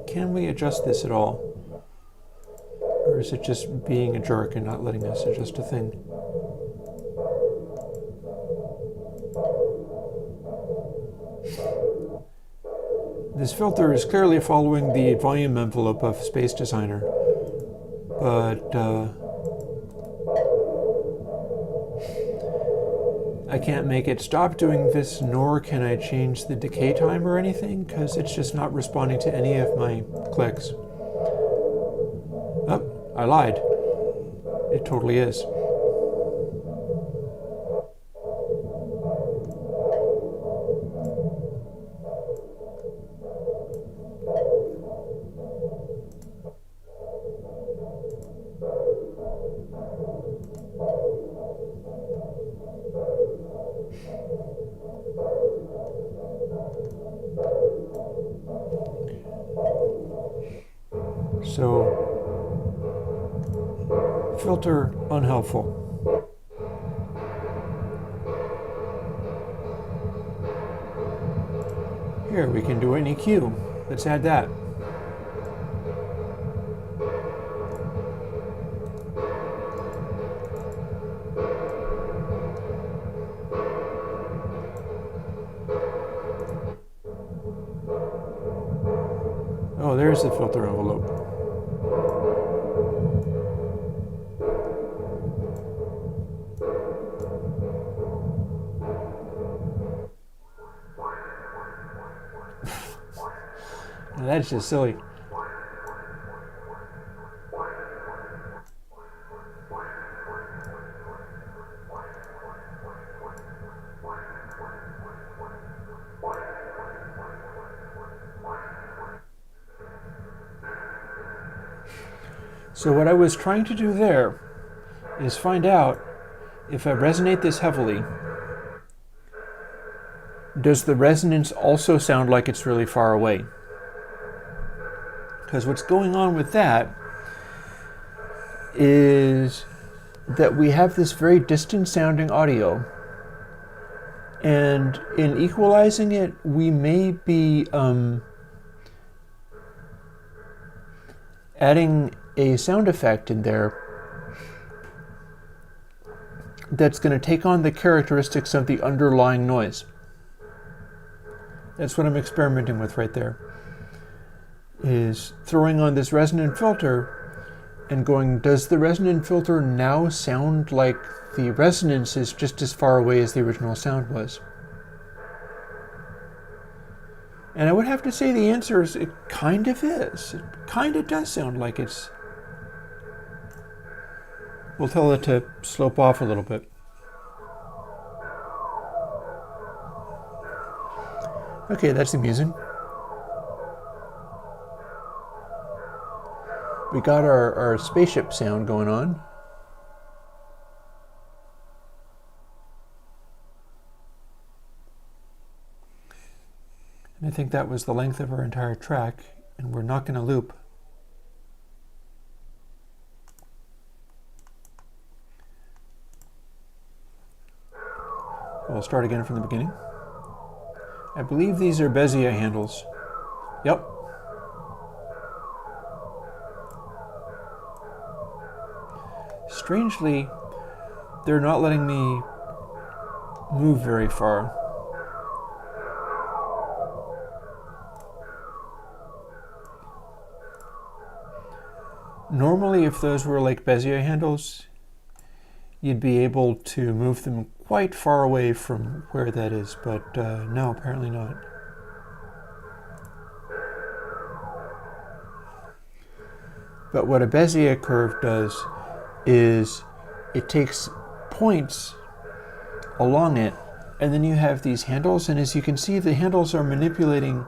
A: Can we adjust this at all? Or is it just being a jerk and not letting us adjust a thing? This filter is clearly following the volume envelope of Space Designer, but I can't make it stop doing this, nor can I change the decay time or anything, because it's just not responding to any of my clicks. Oh, I lied. It totally is. So, filter unhelpful. Here, we can do an EQ. Let's add that. Oh, there's the filter envelope. That's just silly. So what I was trying to do there is find out if I resonate this heavily, does the resonance also sound like it's really far away? Because what's going on with that is that we have this very distant sounding audio, and in equalizing it, we may be adding a sound effect in there that's going to take on the characteristics of the underlying noise. That's what I'm experimenting with right there, is throwing on this resonant filter and going, does the resonant filter now sound like the resonance is just as far away as the original sound was? And I would have to say the answer is it kind of is. It kind of does sound like it's... We'll tell it to slope off a little bit. Okay, that's amusing. We got our spaceship sound going on. And I think that was the length of our entire track, and we're not going to loop. We'll start again from the beginning. I believe these are Bezier handles. Yep. Strangely, they're not letting me move very far. Normally, if those were like Bezier handles, you'd be able to move them quite far away from where that is, but no, apparently not. But what a Bezier curve does is it takes points along it, and then you have these handles, and as you can see, the handles are manipulating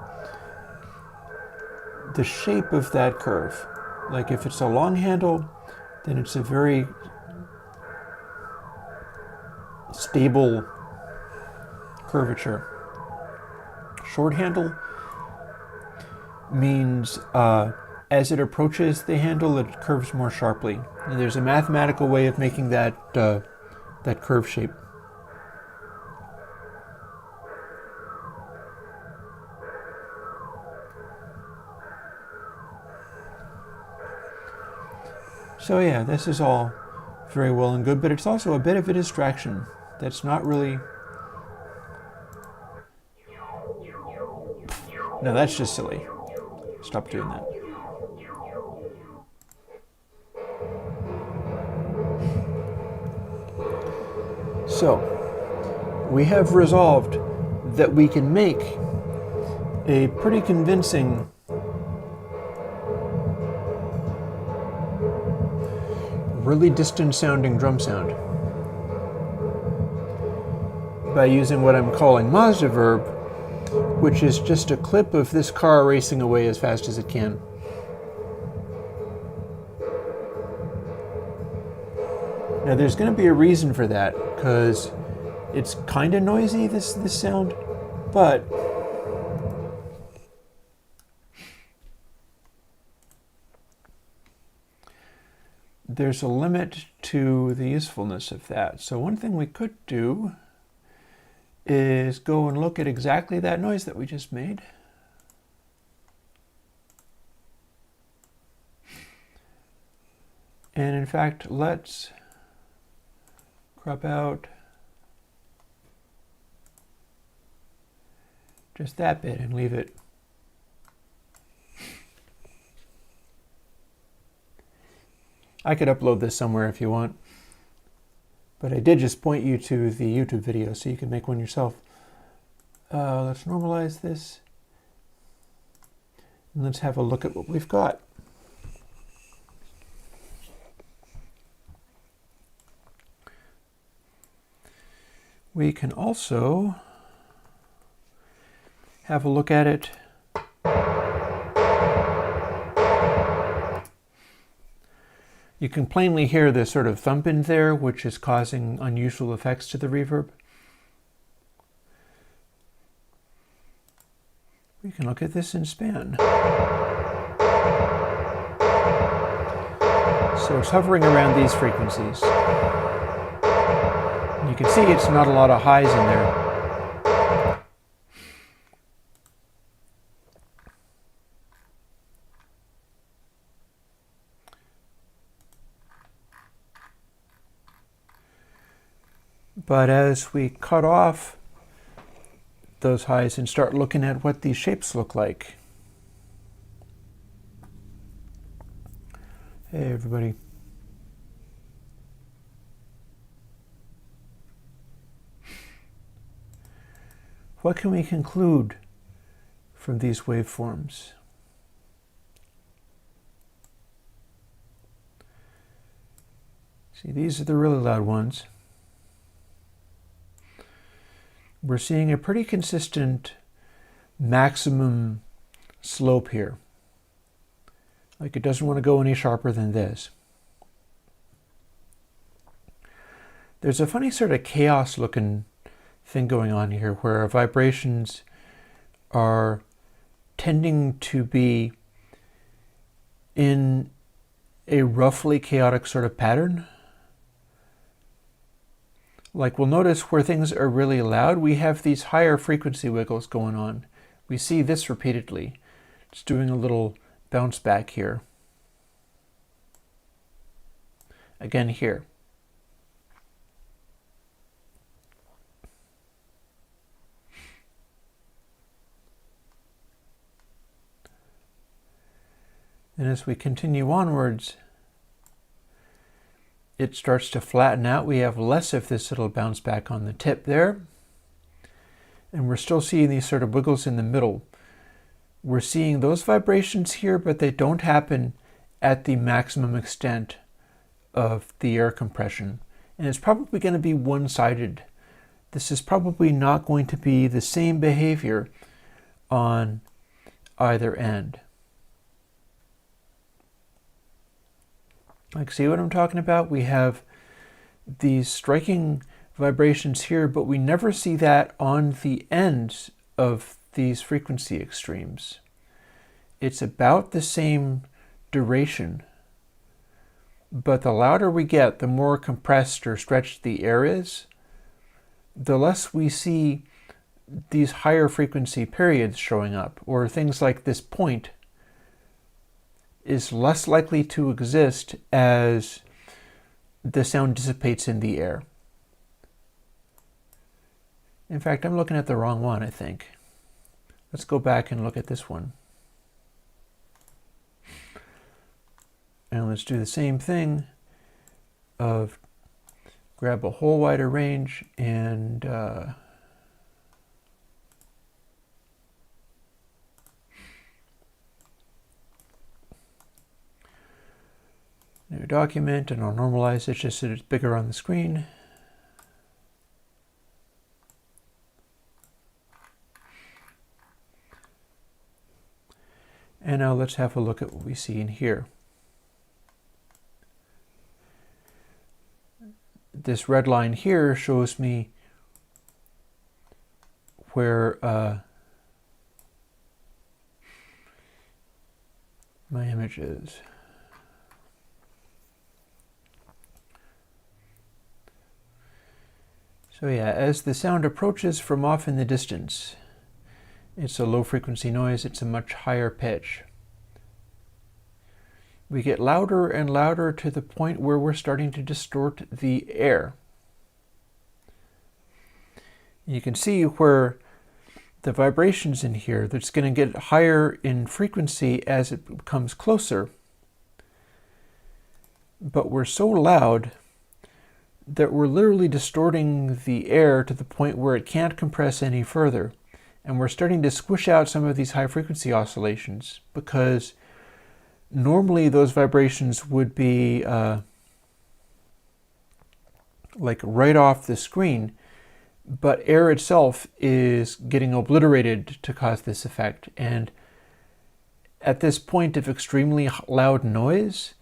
A: the shape of that curve. Like if it's a long handle, then it's a very stable curvature. Short handle means as it approaches the handle, it curves more sharply. And there's a mathematical way of making that that curve shape. So yeah, this is all very well and good, but it's also a bit of a distraction. That's not really... No, that's just silly. Stop doing that. So, we have resolved that we can make a pretty convincing really distant sounding drum sound by using what I'm calling Mazda verb, which is just a clip of this car racing away as fast as it can. Now there's going to be a reason for that, because it's kind of noisy, this sound, but there's a limit to the usefulness of that. So one thing we could do is go and look at exactly that noise that we just made. And in fact, let's crop out just that bit and leave it. I could upload this somewhere if you want, but I did just point you to the YouTube video so you can make one yourself. Let's normalize this, and let's have a look at what we've got. We can also have a look at it You can plainly hear the sort of thump in there, which is causing unusual effects to the reverb. We can look at this in span. So it's hovering around these frequencies. And you can see it's not a lot of highs in there. But as we cut off those highs and start looking at what these shapes look like. Hey everybody. What can we conclude from these waveforms? See, these are the really loud ones. We're seeing a pretty consistent maximum slope here. Like it doesn't want to go any sharper than this. There's a funny sort of chaos looking thing going on here where our vibrations are tending to be in a roughly chaotic sort of pattern. Like we'll notice where things are really loud, we have these higher frequency wiggles going on. We see this repeatedly. It's doing a little bounce back here. Again here. And as we continue onwards, it starts to flatten out. We have less of this little bounce back on the tip there. And we're still seeing these sort of wiggles in the middle. We're seeing those vibrations here, but they don't happen at the maximum extent of the air compression. And it's probably going to be one-sided. This is probably not going to be the same behavior on either end. Like, see what I'm talking about? We have these striking vibrations here, but we never see that on the ends of these frequency extremes. It's about the same duration, but the louder we get, the more compressed or stretched the air is, the less we see these higher frequency periods showing up, or things like this point is less likely to exist as the sound dissipates in the air. In fact, I'm looking at the wrong one, I think. Let's go back and look at this one. And let's do the same thing of grab a whole wider range and new document, and I'll normalize it just so it's bigger on the screen. And now let's have a look at what we see in here. This red line here shows me where my image is. So yeah, as the sound approaches from off in the distance, it's a low frequency noise, it's a much higher pitch. We get louder and louder to the point where we're starting to distort the air. You can see where the vibrations in here, that's going to get higher in frequency as it comes closer. But we're so loud that we're literally distorting the air to the point where it can't compress any further. And we're starting to squish out some of these high frequency oscillations, because normally those vibrations would be like right off the screen, but air itself is getting obliterated to cause this effect. And at this point of extremely loud noise,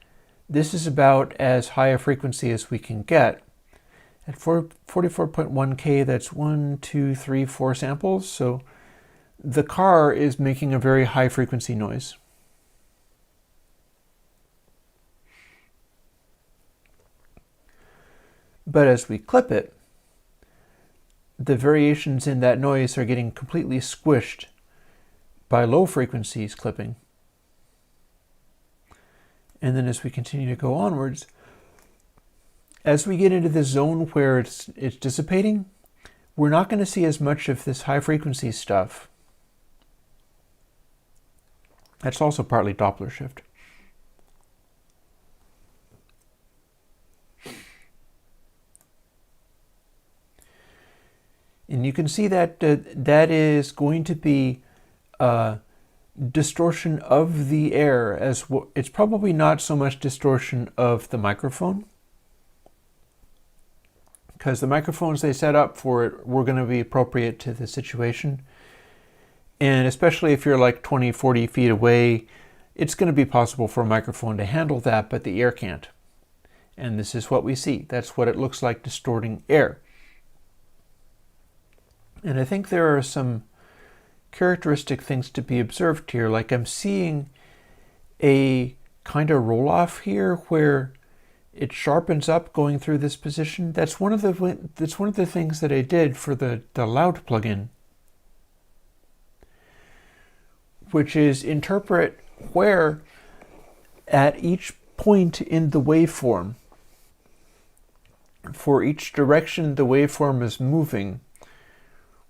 A: This is about as high a frequency as we can get. At 44.1K, that's 1, 2, 3, 4 samples. So the car is making a very high frequency noise. But as we clip it, the variations in that noise are getting completely squished by low frequencies clipping. And then as we continue to go onwards, as we get into the zone where it's dissipating, we're not going to see as much of this high frequency stuff. That's also partly Doppler shift. And you can see that that is going to be distortion of the air as well. It's probably not so much distortion of the microphone, because the microphones they set up for it were going to be appropriate to the situation. And especially if you're like 20, 40 feet away, it's going to be possible for a microphone to handle that, but the air can't. And this is what we see. That's what it looks like distorting air. And I think there are some characteristic things to be observed here. Like I'm seeing a kind of roll off here where it sharpens up going through this position. That's one of the things that I did for the loud plugin, which is interpret where at each point in the waveform, for each direction the waveform is moving,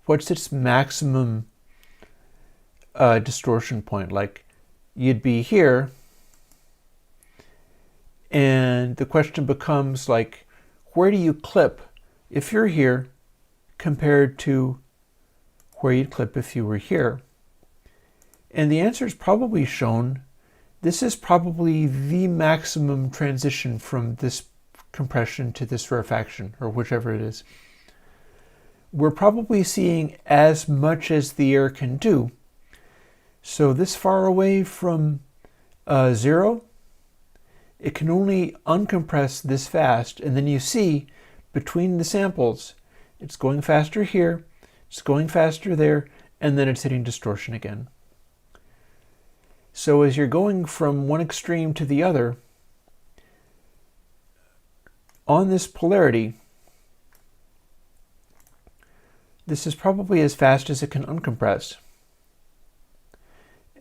A: what's its maximum distortion point. Like you'd be here, and the question becomes like, where do you clip if you're here compared to where you'd clip if you were here? And the answer is probably shown. This is probably the maximum transition from this compression to this rarefaction, or whichever it is. We're probably seeing as much as the air can do. So this far away from 0, it can only uncompress this fast. And then you see between the samples, it's going faster here, it's going faster there, and then it's hitting distortion again. So as you're going from one extreme to the other, on this polarity, this is probably as fast as it can uncompress.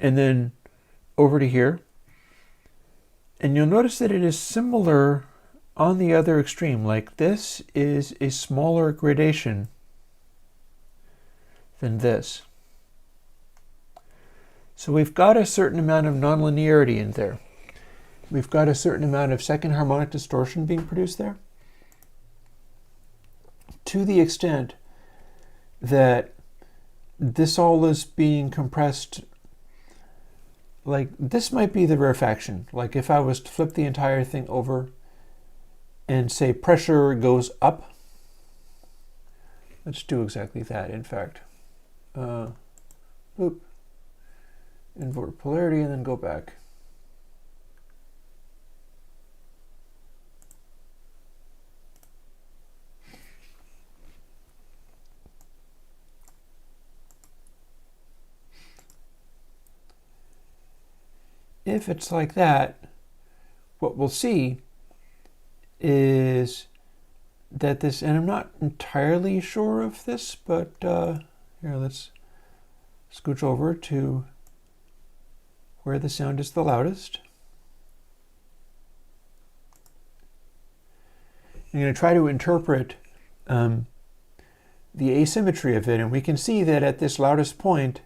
A: And then over to here, and you'll notice that it is similar on the other extreme. Like this is a smaller gradation than this. So we've got a certain amount of nonlinearity in there. We've got a certain amount of second harmonic distortion being produced there, to the extent that this all is being compressed. Like this might be the rarefaction. Like if I was to flip the entire thing over and say pressure goes up, let's do exactly that. In fact, boop, invert polarity and then go back. If it's like that, what we'll see is that this, and I'm not entirely sure of this, but here, let's scooch over to where the sound is the loudest. I'm going to try to interpret the asymmetry of it, and we can see that at this loudest point,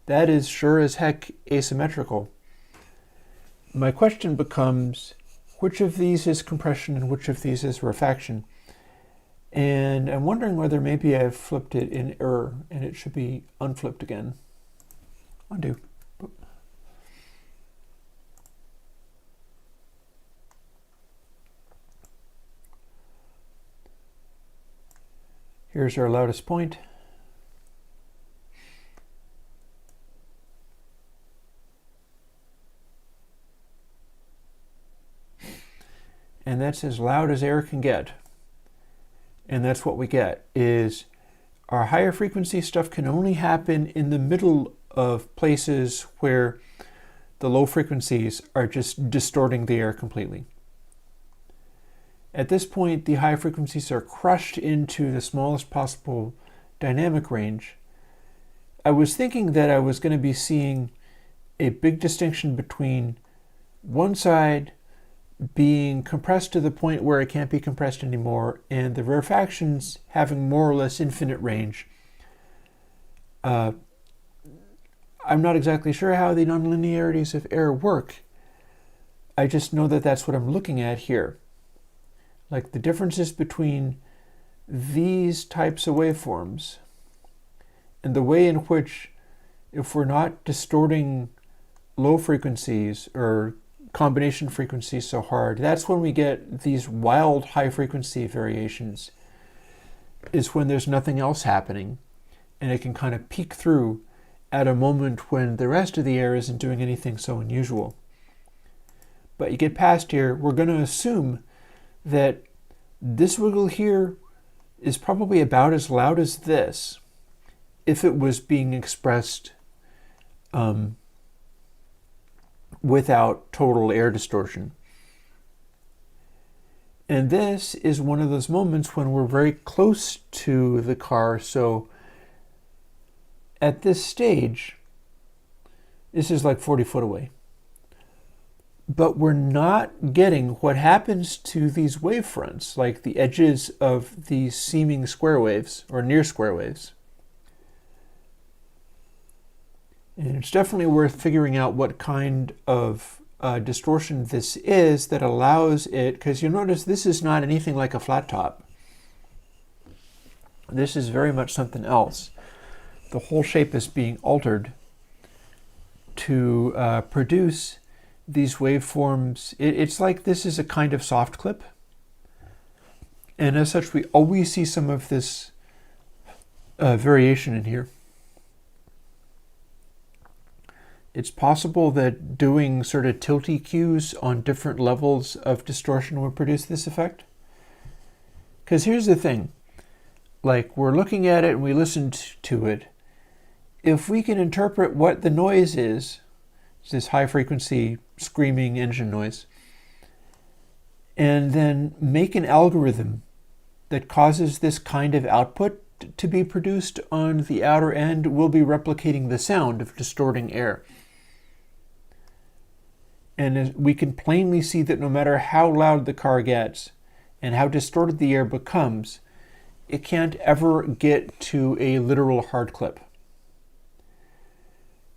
A: that is sure as heck asymmetrical. My question becomes, which of these is compression and which of these is rarefaction? And I'm wondering whether maybe I've flipped it in error and it should be unflipped again. Undo. Here's our loudest point. and that's as loud as air can get. And that's what we get, is our higher frequency stuff can only happen in the middle of places where the low frequencies are just distorting the air completely. At this point, the high frequencies are crushed into the smallest possible dynamic range. I was thinking that I was going to be seeing a big distinction between one side being compressed to the point where it can't be compressed anymore, and the rarefactions having more or less infinite range. I'm not exactly sure how the nonlinearities of air work. I just know that that's what I'm looking at here. Like the differences between these types of waveforms and the way in which, if we're not distorting low frequencies or combination frequencies so hard, that's when we get these wild high frequency variations, is when there's nothing else happening, and it can kind of peek through at a moment when the rest of the air isn't doing anything so unusual. But you get past here, we're going to assume that this wiggle here is probably about as loud as this if it was being expressed without total air distortion. And this is one of those moments when we're very close to the car. So at this stage, this is like 40 foot away. But we're not getting what happens to these wavefronts, like the edges of these seeming square waves or near square waves. And it's definitely worth figuring out what kind of distortion this is that allows it, because you'll notice this is not anything like a flat top. This is very much something else. The whole shape is being altered to produce these waveforms. It's like this is a kind of soft clip. And as such, we always see some of this variation in here. It's possible that doing sort of tilty cues on different levels of distortion would produce this effect. Because here's the thing, like we're looking at it and we listen to it. If we can interpret what the noise is, this high frequency screaming engine noise, and then make an algorithm that causes this kind of output to be produced on the outer end, we'll be replicating the sound of distorting air. And we can plainly see that no matter how loud the car gets and how distorted the air becomes, it can't ever get to a literal hard clip.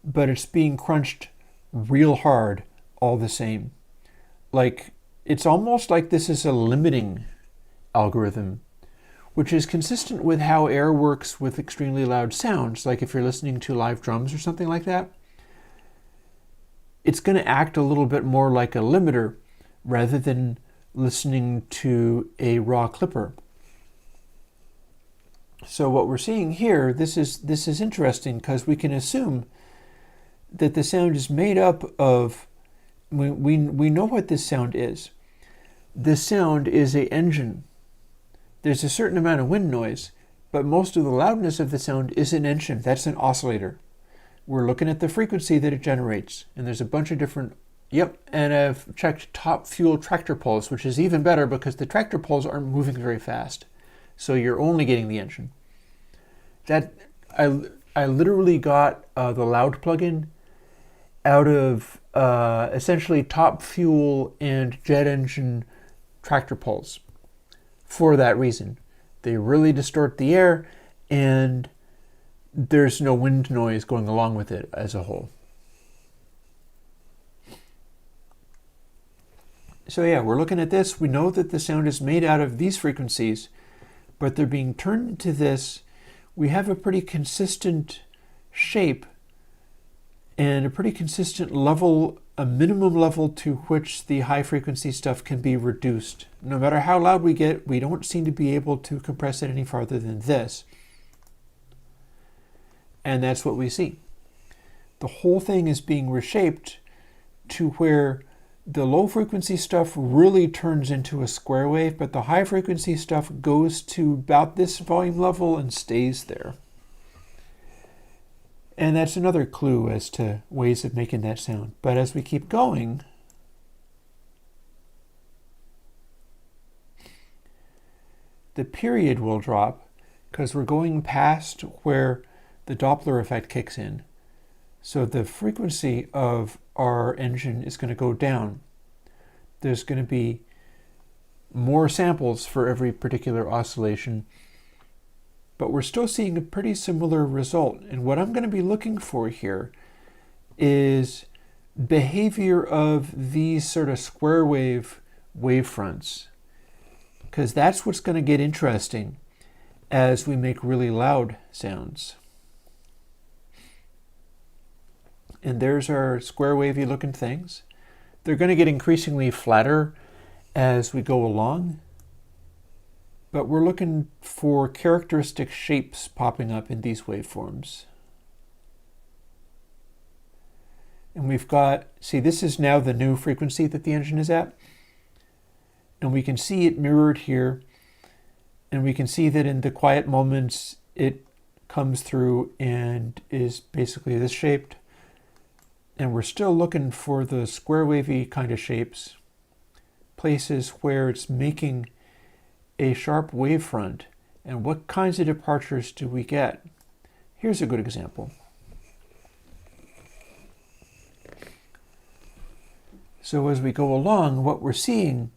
A: But it's being crunched real hard all the same. Like, it's almost like this is a limiting algorithm, which is consistent with how air works with extremely loud sounds. Like if you're listening to live drums or something like that, it's going to act a little bit more like a limiter rather than listening to a raw clipper. So what we're seeing here, this is interesting because we can assume that the sound is made up of, we know what this sound is. This sound is an engine. There's a certain amount of wind noise, but most of the loudness of the sound is an engine. That's an oscillator. We're looking at the frequency that it generates, and there's a bunch of different, and I've checked top fuel tractor pulls, which is even better because the tractor pulls aren't moving very fast. So you're only getting the engine. That I literally got the loud plugin out of essentially top fuel and jet engine tractor pulls for that reason. They really distort the air, and there's no wind noise going along with it as a whole. So yeah, we're looking at this. We know that the sound is made out of these frequencies, but they're being turned into this. We have a pretty consistent shape and a pretty consistent level, a minimum level to which the high frequency stuff can be reduced. No matter how loud we get, we don't seem to be able to compress it any farther than this. And that's what we see. The whole thing is being reshaped to where the low frequency stuff really turns into a square wave, but the high frequency stuff goes to about this volume level and stays there. And that's another clue as to ways of making that sound. But as we keep going, the period will drop because we're going past where the Doppler effect kicks in. So the frequency of our engine is going to go down. There's going to be more samples for every particular oscillation, but we're still seeing a pretty similar result. And what I'm going to be looking for here is behavior of these sort of square wave wavefronts, because that's what's going to get interesting as we make really loud sounds. And there's our square wavy looking things. They're going to get increasingly flatter as we go along, but we're looking for characteristic shapes popping up in these waveforms. And we've got, see, this is now the new frequency that the engine is at. And we can see it mirrored here. And we can see that in the quiet moments, it comes through and is basically this shaped. And we're still looking for the square wavy kind of shapes, places where it's making a sharp wavefront. And what kinds of departures do we get? Here's a good example. So as we go along, what we're seeing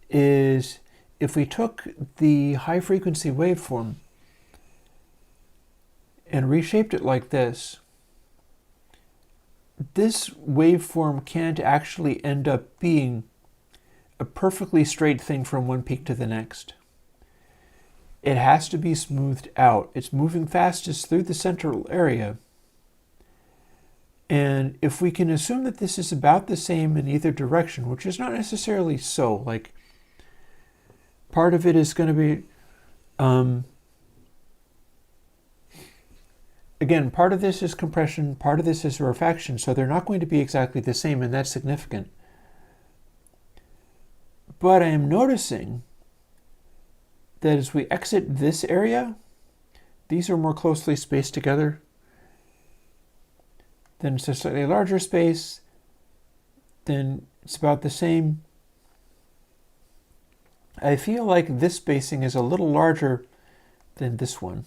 A: is if we took the high frequency waveform and reshaped it like this, this waveform can't actually end up being a perfectly straight thing from one peak to the next. It has to be smoothed out. It's moving fastest through the central area. And if we can assume that this is about the same in either direction, which is not necessarily so, like part of it is going to be, again, part of this is compression, part of this is rarefaction, so they're not going to be exactly the same, and that's significant. But I am noticing that as we exit this area, these are more closely spaced together. Then it's a slightly larger space, then it's about the same. I feel like this spacing is a little larger than this one.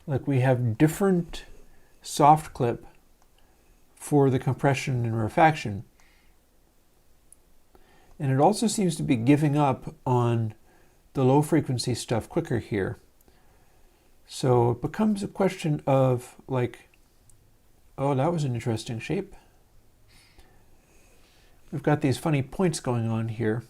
A: Like we have different soft clip for the compression and rarefaction. And it also seems to be giving up on the low frequency stuff quicker here. So it becomes a question of like, oh, that was an interesting shape. We've got these funny points going on here.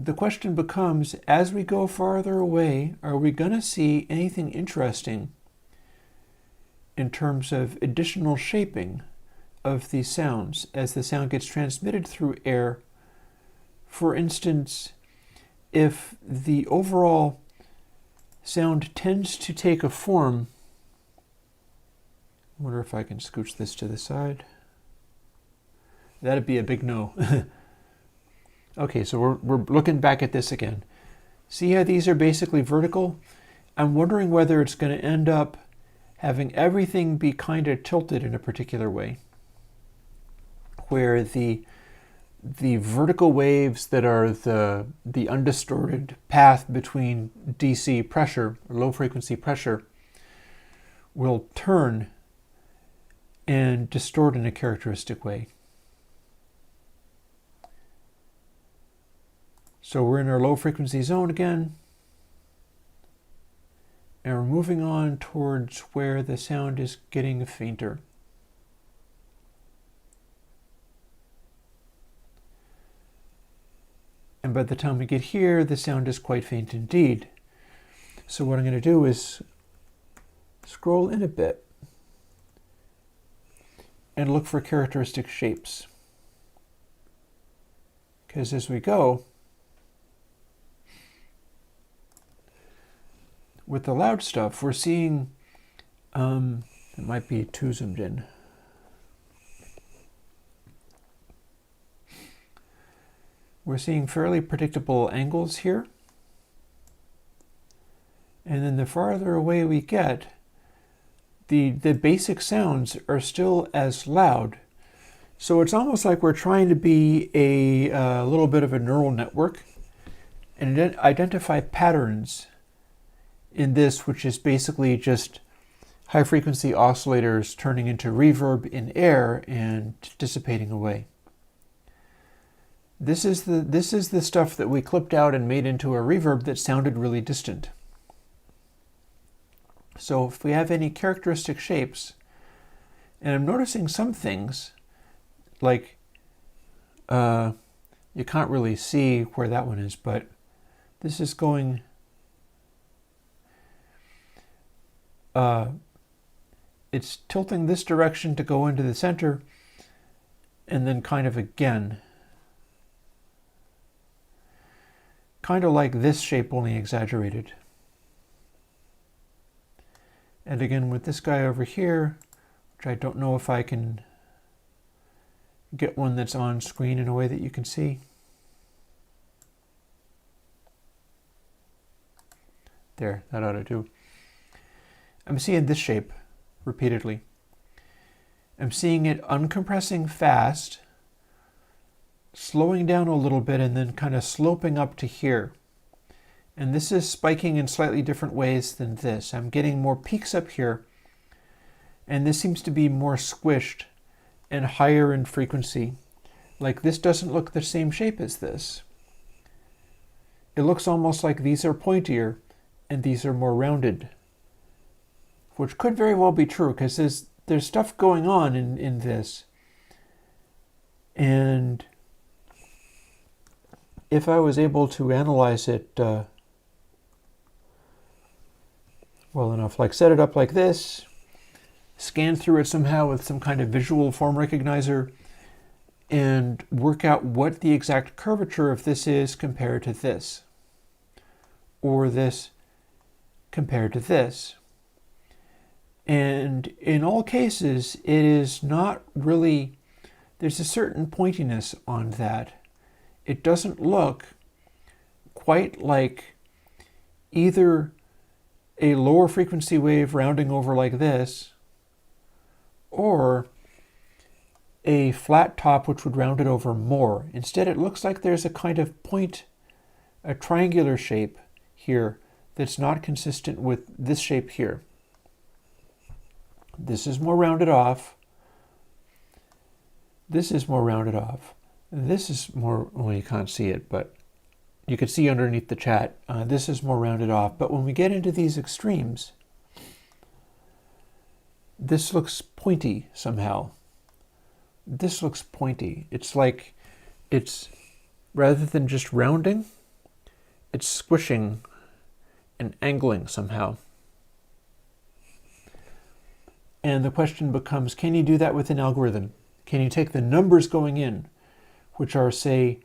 A: The question becomes, as we go farther away, are we going to see anything interesting in terms of additional shaping of these sounds as the sound gets transmitted through air? For instance, if the overall sound tends to take a form, I wonder if I can scooch this to the side. That'd be a big no. Okay, so we're looking back at this again. See how these are basically vertical? I'm wondering whether it's going to end up having everything be kind of tilted in a particular way, where the vertical waves that are the undistorted path between DC pressure, or low frequency pressure, will turn and distort in a characteristic way. So we're in our low frequency zone again, and we're moving on towards where the sound is getting fainter. And by the time we get here, the sound is quite faint indeed. So what I'm going to do is scroll in a bit and look for characteristic shapes. Because as we go, with the loud stuff, we're seeing, it might be too zoomed in. we're seeing fairly predictable angles here. And then the farther away we get, the basic sounds are still as loud. So it's almost like we're trying to be a little bit of a neural network and identify patterns in this, which is basically just high frequency oscillators turning into reverb in air and dissipating away. This is the stuff that we clipped out and made into a reverb that sounded really distant. So if we have any characteristic shapes, and I'm noticing some things, like you can't really see where that one is, but this is going it's tilting this direction to go into the center, and then kind of again. Kind of like this shape, only exaggerated. And again with this guy over here, which I don't know if I can get one that's on screen in a way that you can see. There, that ought to do. I'm seeing this shape repeatedly. I'm seeing it uncompressing fast, slowing down a little bit, and then kind of sloping up to here. And this is spiking in slightly different ways than this. I'm getting more peaks up here, and this seems to be more squished and higher in frequency. Like this doesn't look the same shape as this. It looks almost like these are pointier and these are more rounded, which could very well be true because there's stuff going on in this. And if I was able to analyze it well enough, like set it up like this, scan through it somehow with some kind of visual form recognizer, and work out what the exact curvature of this is compared to this, or this compared to this. And in all cases, it is not really, there's a certain pointiness on that. It doesn't look quite like either a lower frequency wave rounding over like this, or a flat top which would round it over more. Instead, it looks like there's a kind of point, a triangular shape here that's not consistent with this shape here. This is more rounded off. This is more rounded off. This is more, well, you can't see it, but you can see underneath the chat. This is more rounded off. But when we get into these extremes, this looks pointy somehow. This looks pointy. It's like it's, rather than just rounding, it's squishing and angling somehow. And the question becomes, can you do that with an algorithm? Can you take the numbers going in, which are, say,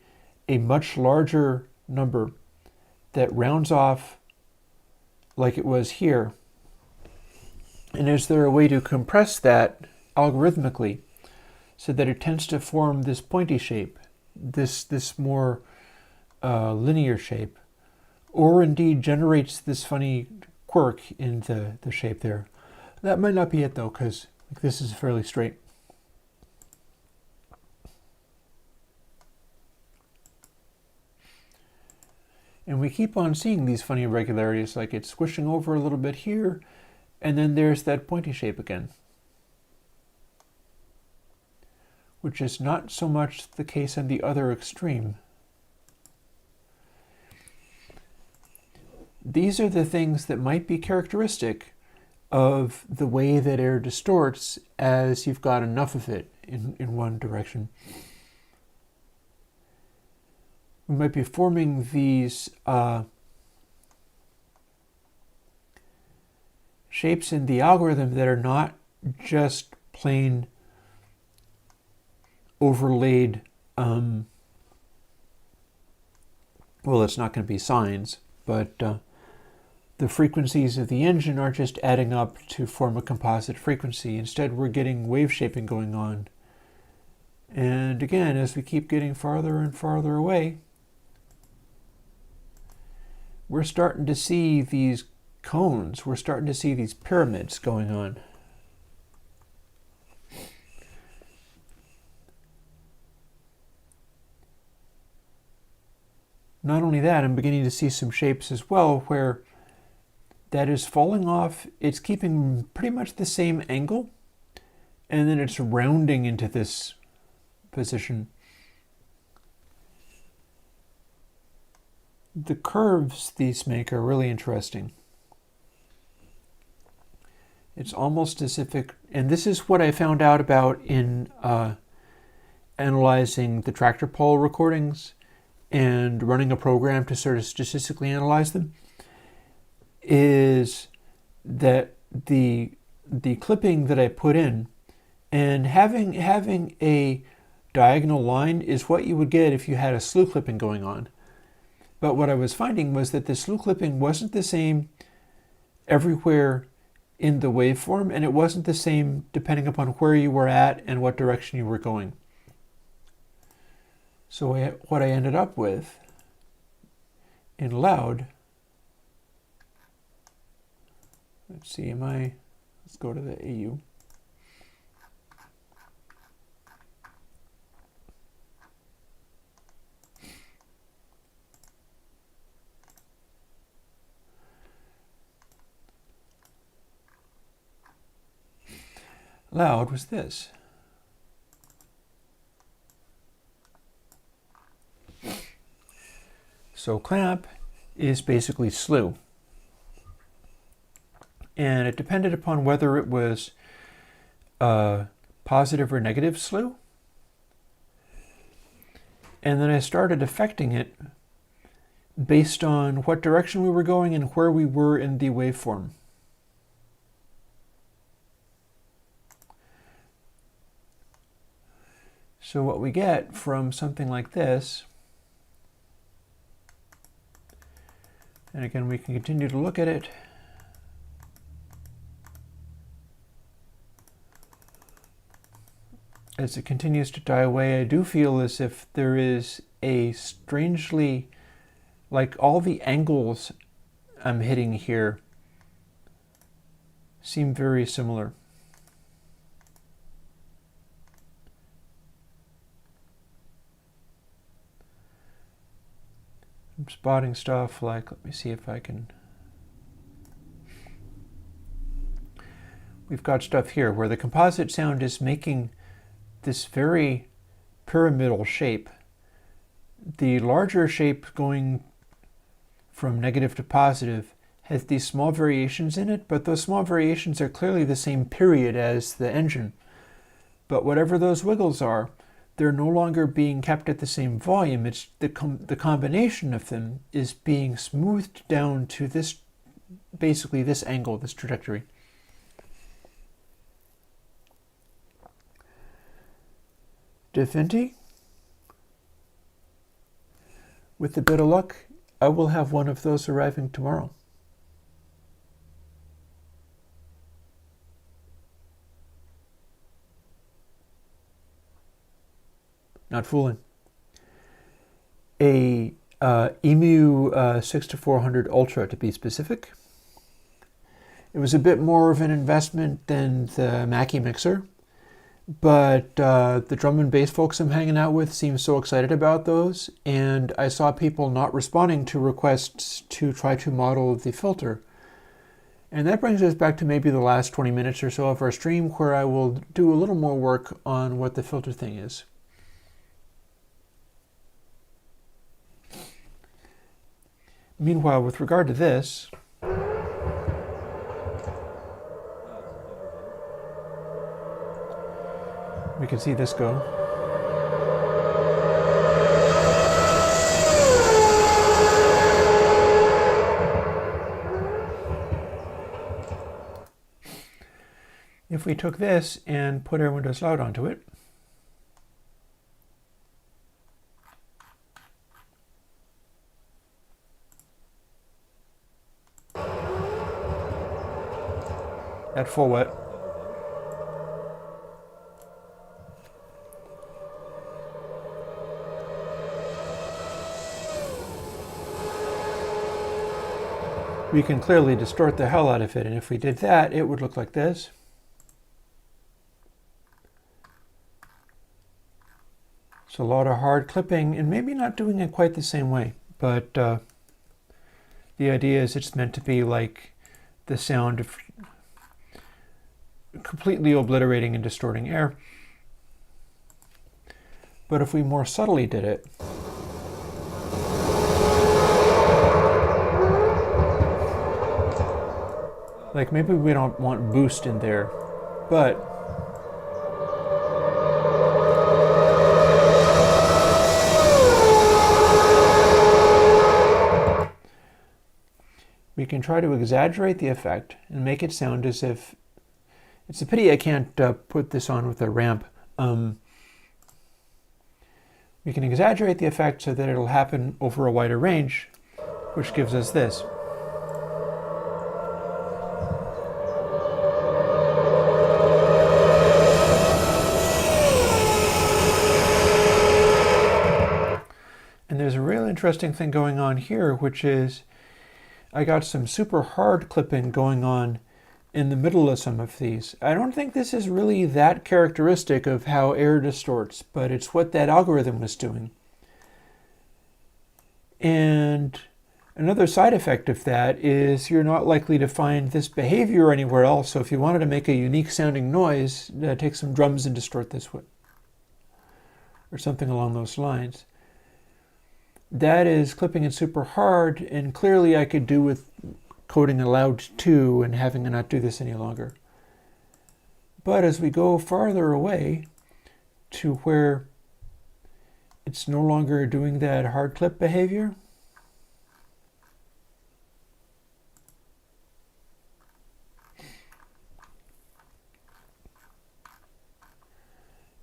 A: a much larger number that rounds off like it was here, and is there a way to compress that algorithmically so that it tends to form this pointy shape, this more linear shape, or indeed generates this funny quirk in the shape there? That might not be it though, because this is fairly straight. And we keep on seeing these funny irregularities, like it's squishing over a little bit here, and then there's that pointy shape again, which is not so much the case on the other extreme. These are the things that might be characteristic of the way that air distorts as you've got enough of it in one direction. We might be forming these shapes in the algorithm that are not just plain overlaid, well, it's not going to be sines, but the frequencies of the engine are just adding up to form a composite frequency. Instead, we're getting wave shaping going on. And again, as we keep getting farther and farther away, we're starting to see these cones, we're starting to see these pyramids going on. Not only that, I'm beginning to see some shapes as well where that is falling off. It's keeping pretty much the same angle, and then it's rounding into this position. The curves these make are really interesting. It's almost as if it, and this is what I found out about in analyzing the tractor pull recordings and running a program to sort of statistically analyze them, is that the clipping that I put in and having a diagonal line is what you would get if you had a slew clipping going on. But what I was finding was that the slew clipping wasn't the same everywhere in the waveform, and it wasn't the same depending upon where you were at and what direction you were going. So what I ended up with in loud, let's see, let's go to the AU. Loud was this. So clamp is basically slew. And it depended upon whether it was positive or negative slew. And then I started affecting it based on what direction we were going and where we were in the waveform. So what we get from something like this, and again we can continue to look at it, as it continues to die away, I do feel as if there is a strangely, like all the angles I'm hitting here seem very similar. I'm spotting stuff like, let me see if I can. We've got stuff here where the composite sound is making this very pyramidal shape. The larger shape going from negative to positive has these small variations in it, but those small variations are clearly the same period as the engine. But whatever those wiggles are, they're no longer being kept at the same volume. It's the combination of them is being smoothed down to this, basically this angle, this trajectory. Divinity, with a bit of luck, I will have one of those arriving tomorrow. Not fooling. A EMU 6400 Ultra to be specific. It was a bit more of an investment than the Mackie mixer, but the drum and bass folks I'm hanging out with seem so excited about those, and I saw people not responding to requests to try to model the filter. And that brings us back to maybe the last 20 minutes or so of our stream, where I will do a little more work on what the filter thing is. Meanwhile, with regard to this, we can see this go. If we took this and put Airwindows Loud onto it, at full wet, we can clearly distort the hell out of it. And if we did that, it would look like this. It's a lot of hard clipping and maybe not doing it quite the same way. But the idea is it's meant to be like the sound of completely obliterating and distorting air. But if we more subtly did it, like maybe we don't want boost in there, but we can try to exaggerate the effect and make it sound as if, it's a pity I can't put this on with a ramp. We can exaggerate the effect so that it'll happen over a wider range, which gives us this. And there's a real interesting thing going on here, which is I got some super hard clipping going on in the middle of some of these. I don't think this is really that characteristic of how air distorts, but it's what that algorithm was doing. And another side effect of that is you're not likely to find this behavior anywhere else. So if you wanted to make a unique sounding noise, take some drums and distort this way, or something along those lines. That is clipping it super hard, and clearly I could do with coding allowed to and having it not do this any longer. But as we go farther away to where it's no longer doing that hard clip behavior,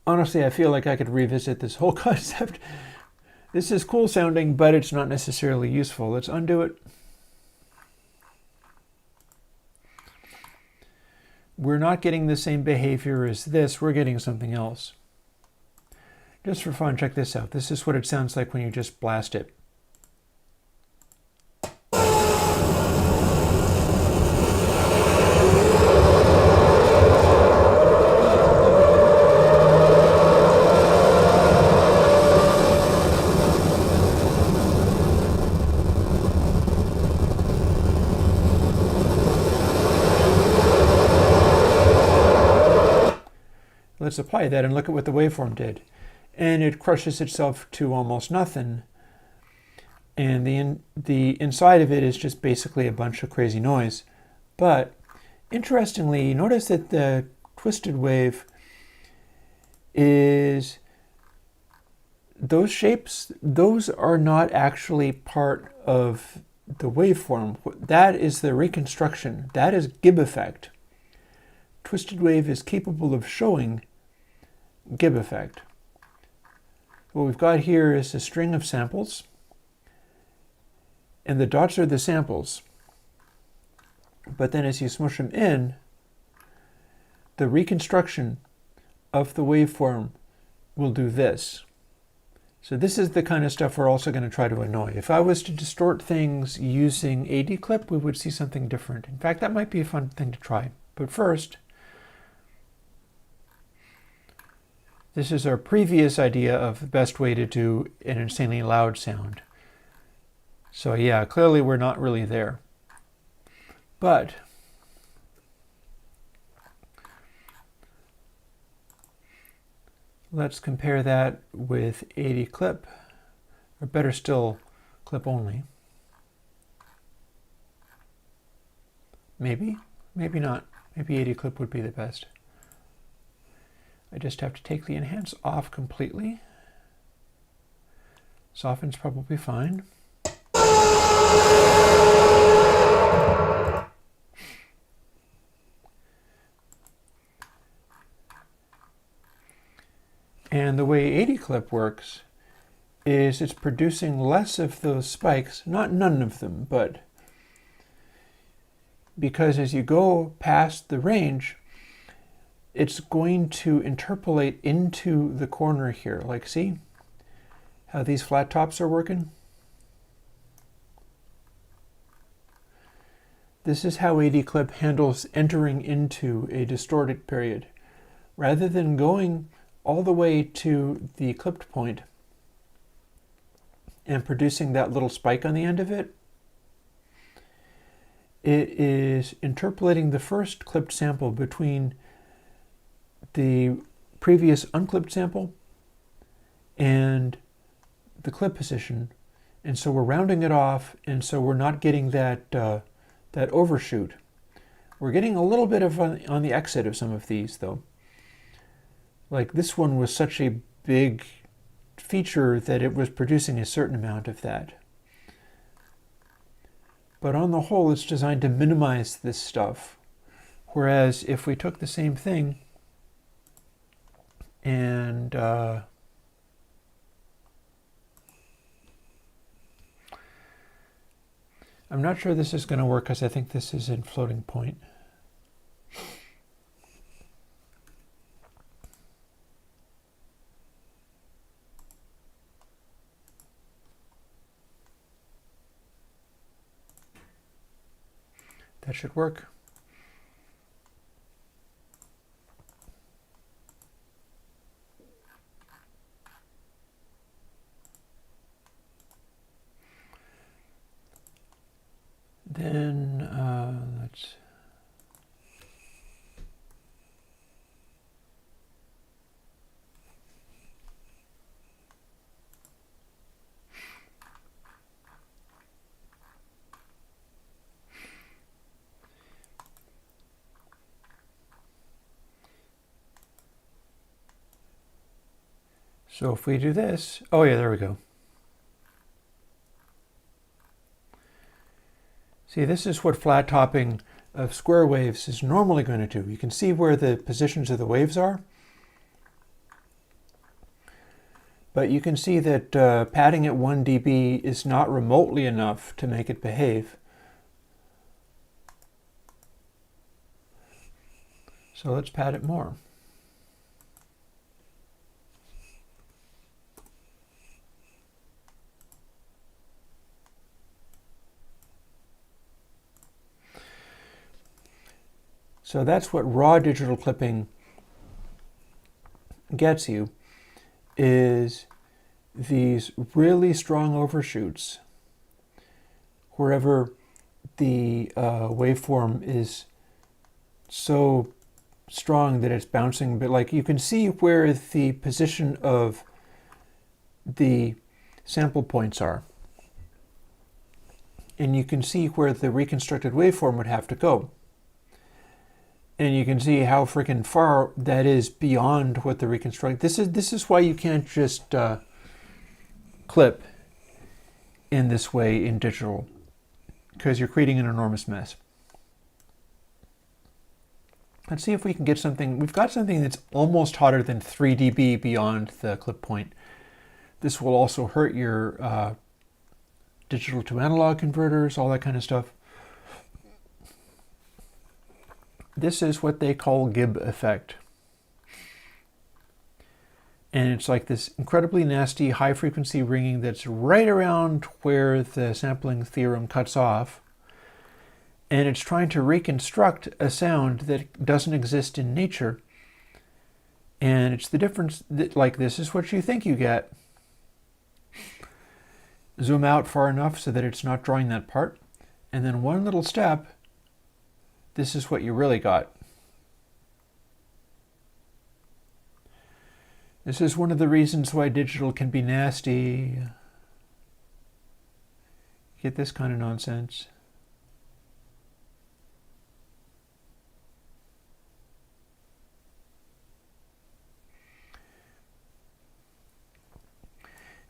A: honestly, I feel like I could revisit this whole concept. This is cool sounding, but it's not necessarily useful. Let's undo it. We're not getting the same behavior as this. We're getting something else. Just for fun, check this out. This is what it sounds like when you just blast it. Let's apply that and look at what the waveform did. And it crushes itself to almost nothing. And the inside of it is just basically a bunch of crazy noise. But interestingly, notice that the twisted wave is, those shapes, those are not actually part of the waveform. That is the reconstruction. That is Gibb effect. Twisted wave is capable of showing Gibb effect. What we've got here is a string of samples, and the dots are the samples. But then as you smush them in, the reconstruction of the waveform will do this. So this is the kind of stuff we're also going to try to annoy. If I was to distort things using AD clip, we would see something different. In fact, that might be a fun thing to try. But first, this is our previous idea of the best way to do an insanely loud sound. So yeah, clearly we're not really there. But let's compare that with 80 clip, or better still, clip only. Maybe, maybe not. Maybe 80 clip would be the best. I just have to take the enhance off completely. Soften's probably fine. And the way 80 clip works is it's producing less of those spikes, not none of them, but because as you go past the range, it's going to interpolate into the corner here. Like, see how these flat tops are working? This is how AD Clip handles entering into a distorted period. Rather than going all the way to the clipped point and producing that little spike on the end of it, it is interpolating the first clipped sample between the previous unclipped sample and the clip position. And so we're rounding it off, and so we're not getting that overshoot. We're getting a little bit of on the exit of some of these, though. Like this one was such a big feature that it was producing a certain amount of that. But on the whole, it's designed to minimize this stuff. Whereas if we took the same thing and I'm not sure this is going to work because I think this is in floating point. That should work. Then let's so if we do this, oh yeah, there we go. See, this is what flat topping of square waves is normally going to do. You can see where the positions of the waves are. But you can see that padding at 1 dB is not remotely enough to make it behave. So let's pad it more. So that's what raw digital clipping gets you, is these really strong overshoots wherever the waveform is so strong that it's bouncing. But like you can see where the position of the sample points are. And you can see where the reconstructed waveform would have to go. And you can see how freaking far that is beyond what the reconstruct. This is why you can't just clip in this way in digital, because you're creating an enormous mess. Let's see if we can get something. We've got something that's almost hotter than 3 dB beyond the clip point. This will also hurt your digital to analog converters, all that kind of stuff. This is what they call Gibb effect. And it's like this incredibly nasty high frequency ringing that's right around where the sampling theorem cuts off. And it's trying to reconstruct a sound that doesn't exist in nature. And it's the difference that, like, this is what you think you get. Zoom out far enough so that it's not drawing that part. And then one little step, this is what you really got. This is one of the reasons why digital can be nasty. Get this kind of nonsense.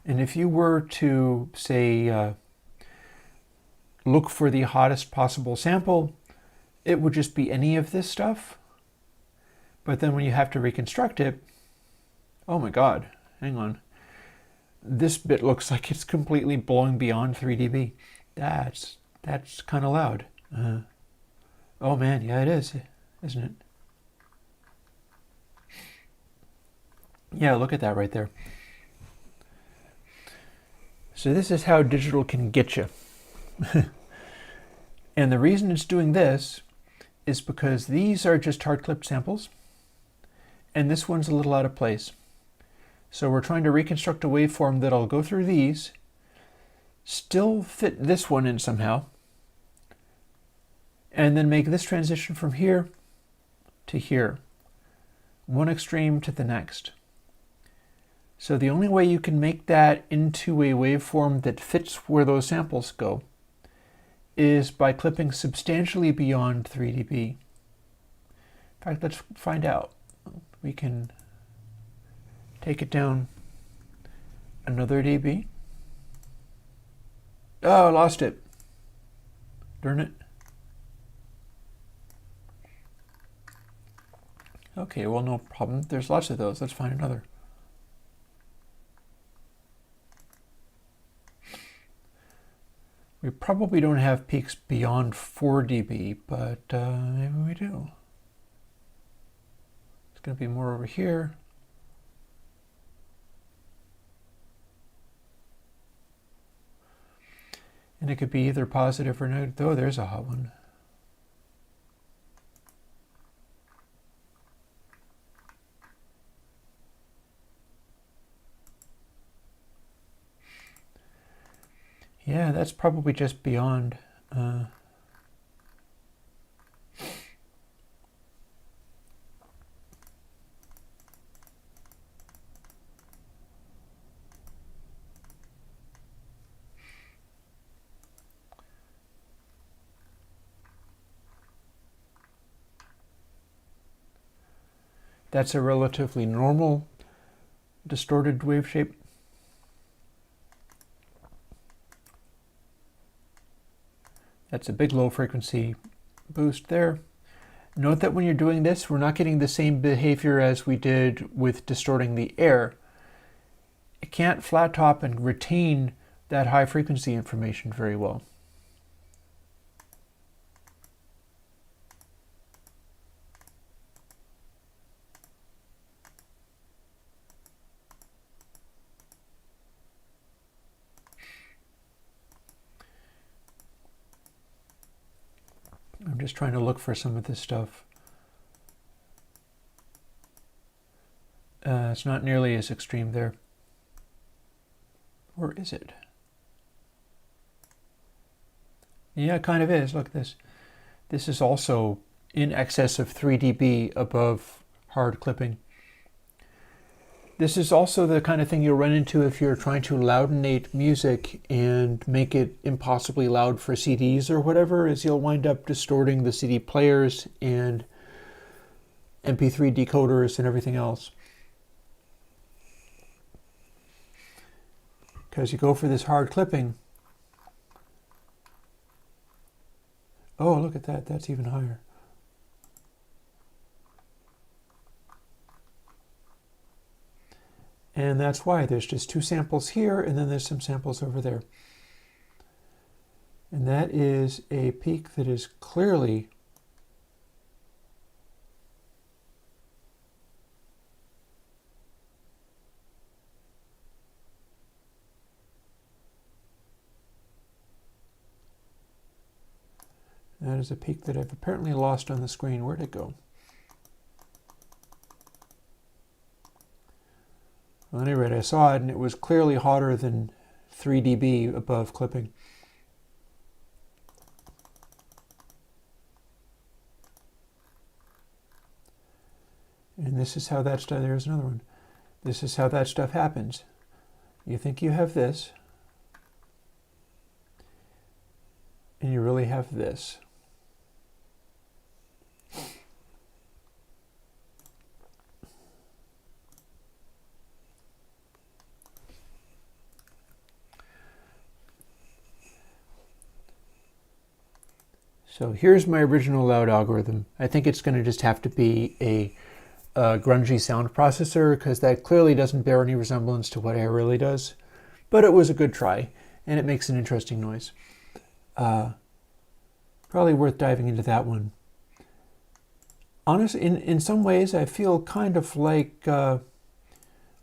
A: And if you were to, say, look for the hottest possible sample, it would just be any of this stuff. But then when you have to reconstruct it, oh my God, hang on. This bit looks like it's completely blowing beyond 3 dB. That's kind of loud. Oh man, yeah it is, isn't it? Yeah, look at that right there. So this is how digital can get you. And the reason it's doing this is because these are just hard clipped samples, and this one's a little out of place. So we're trying to reconstruct a waveform that'll go through these, still fit this one in somehow, and then make this transition from here to here, one extreme to the next. So the only way you can make that into a waveform that fits where those samples go is by clipping substantially beyond 3 dB. In fact, let's find out. We can take it down another dB. Oh, I lost it. Darn it. Okay, well, no problem. There's lots of those. Let's find another. We probably don't have peaks beyond 4 dB, but maybe we do. It's going to be more over here. And it could be either positive or negative. Oh, there's a hot one. Yeah, that's probably just beyond. That's a relatively normal distorted wave shape. That's a big low frequency boost there. Note that when you're doing this, we're not getting the same behavior as we did with distorting the air. It can't flat top and retain that high frequency information very well. I'm just trying to look for some of this stuff. It's not nearly as extreme there. Or is it? Yeah, it kind of is. Look at this. This is also in excess of 3 dB above hard clipping. This is also the kind of thing you'll run into if you're trying to loudinate music and make it impossibly loud for CDs or whatever, is you'll wind up distorting the CD players and MP3 decoders and everything else. Because you go for this hard clipping. Oh, look at that. That's even higher. And that's why there's just 2 samples here, and then there's some samples over there. And that is a peak that is clearly that is a peak that I've apparently lost on the screen. Where'd it go? Well, at any rate, I saw it, and it was clearly hotter than 3 dB above clipping. And this is how that stuff, there's another one. This is how that stuff happens. You think you have this, and you really have this. So here's my original loud algorithm. I think it's going to just have to be a grungy sound processor, because that clearly doesn't bear any resemblance to what Air really does. But it was a good try, and it makes an interesting noise. Probably worth diving into that one. Honestly, in some ways, I feel kind of like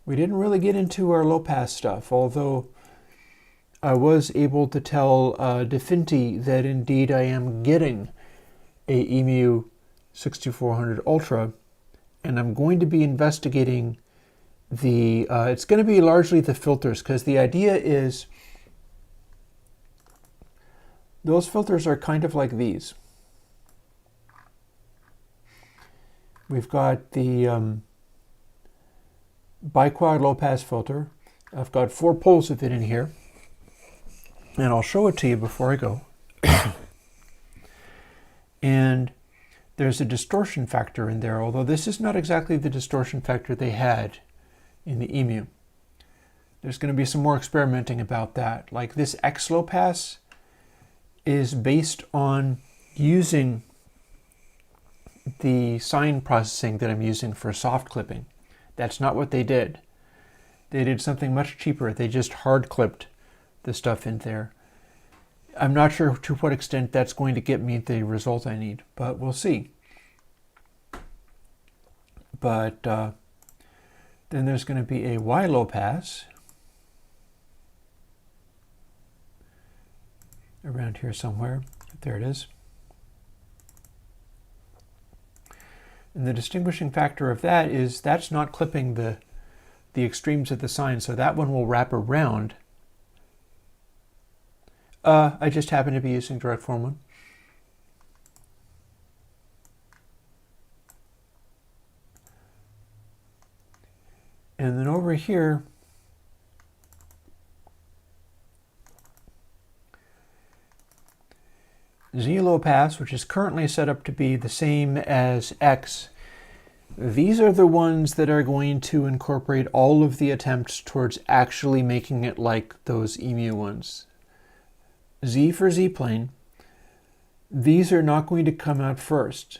A: we didn't really get into our low-pass stuff, although I was able to tell Definity that indeed I am getting a EMU 6400 Ultra, and I'm going to be investigating the, it's going to be largely the filters, because the idea is those filters are kind of like these. We've got the biquad low-pass filter. I've got 4 poles of it in here, and I'll show it to you before I go. And there's a distortion factor in there, although this is not exactly the distortion factor they had in the EMU. There's going to be some more experimenting about that. Like this X low pass is based on using the sine processing that I'm using for soft clipping. That's not what they did. They did something much cheaper. They just hard clipped the stuff in there. I'm not sure to what extent that's going to get me the result I need, but we'll see. But then there's going to be a Y low pass around here somewhere. There it is. And the distinguishing factor of that is that's not clipping the extremes of the sine, so that one will wrap around. I just happen to be using direct form one. And then over here, Z low pass, which is currently set up to be the same as X. These are the ones that are going to incorporate all of the attempts towards actually making it like those EMU ones. Z for Z plane. These are not going to come out first.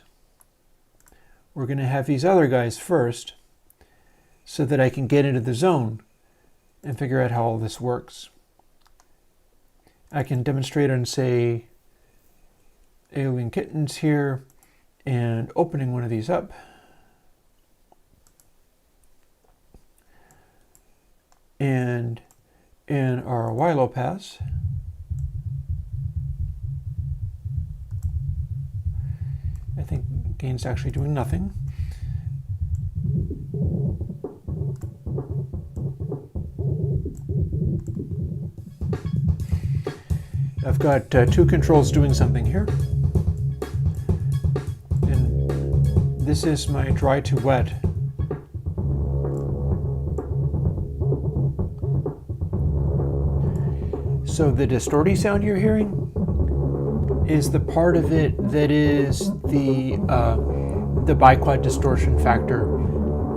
A: We're going to have these other guys first so that I can get into the zone and figure out how all this works. I can demonstrate on, say, Alien Kittens here and opening one of these up. And in our Y low pass, I think gain's actually doing nothing. I've got 2 controls doing something here. And this is my dry to wet. So the distorty sound you're hearing is the part of it that is the biquad distortion factor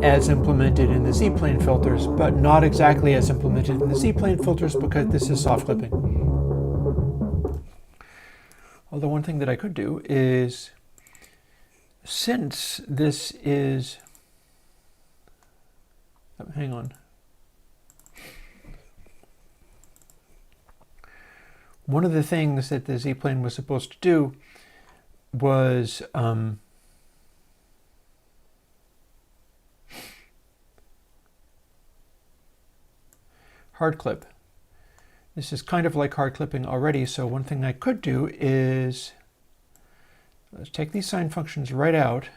A: as implemented in the Z-plane filters, but not exactly as implemented in the Z-plane filters because this is soft clipping. Although one thing that I could do is, since this is, hang on. One of the things that the Z-plane was supposed to do was hard clip. This is kind of like hard clipping already, so one thing I could do is, let's take these sine functions right out.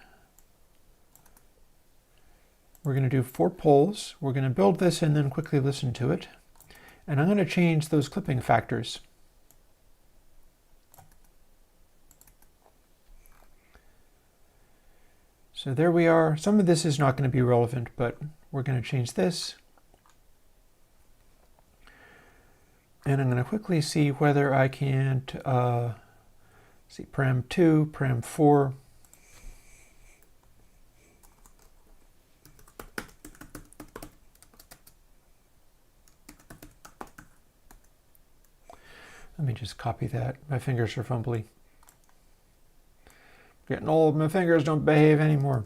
A: We're going to do 4 poles. We're going to build this and then quickly listen to it. And I'm going to change those clipping factors. So there we are. Some of this is not going to be relevant, but we're going to change this. And I'm going to quickly see whether I can't see param 2, param 4. Let me just copy that. My fingers are fumbly. Getting old, my fingers don't behave anymore.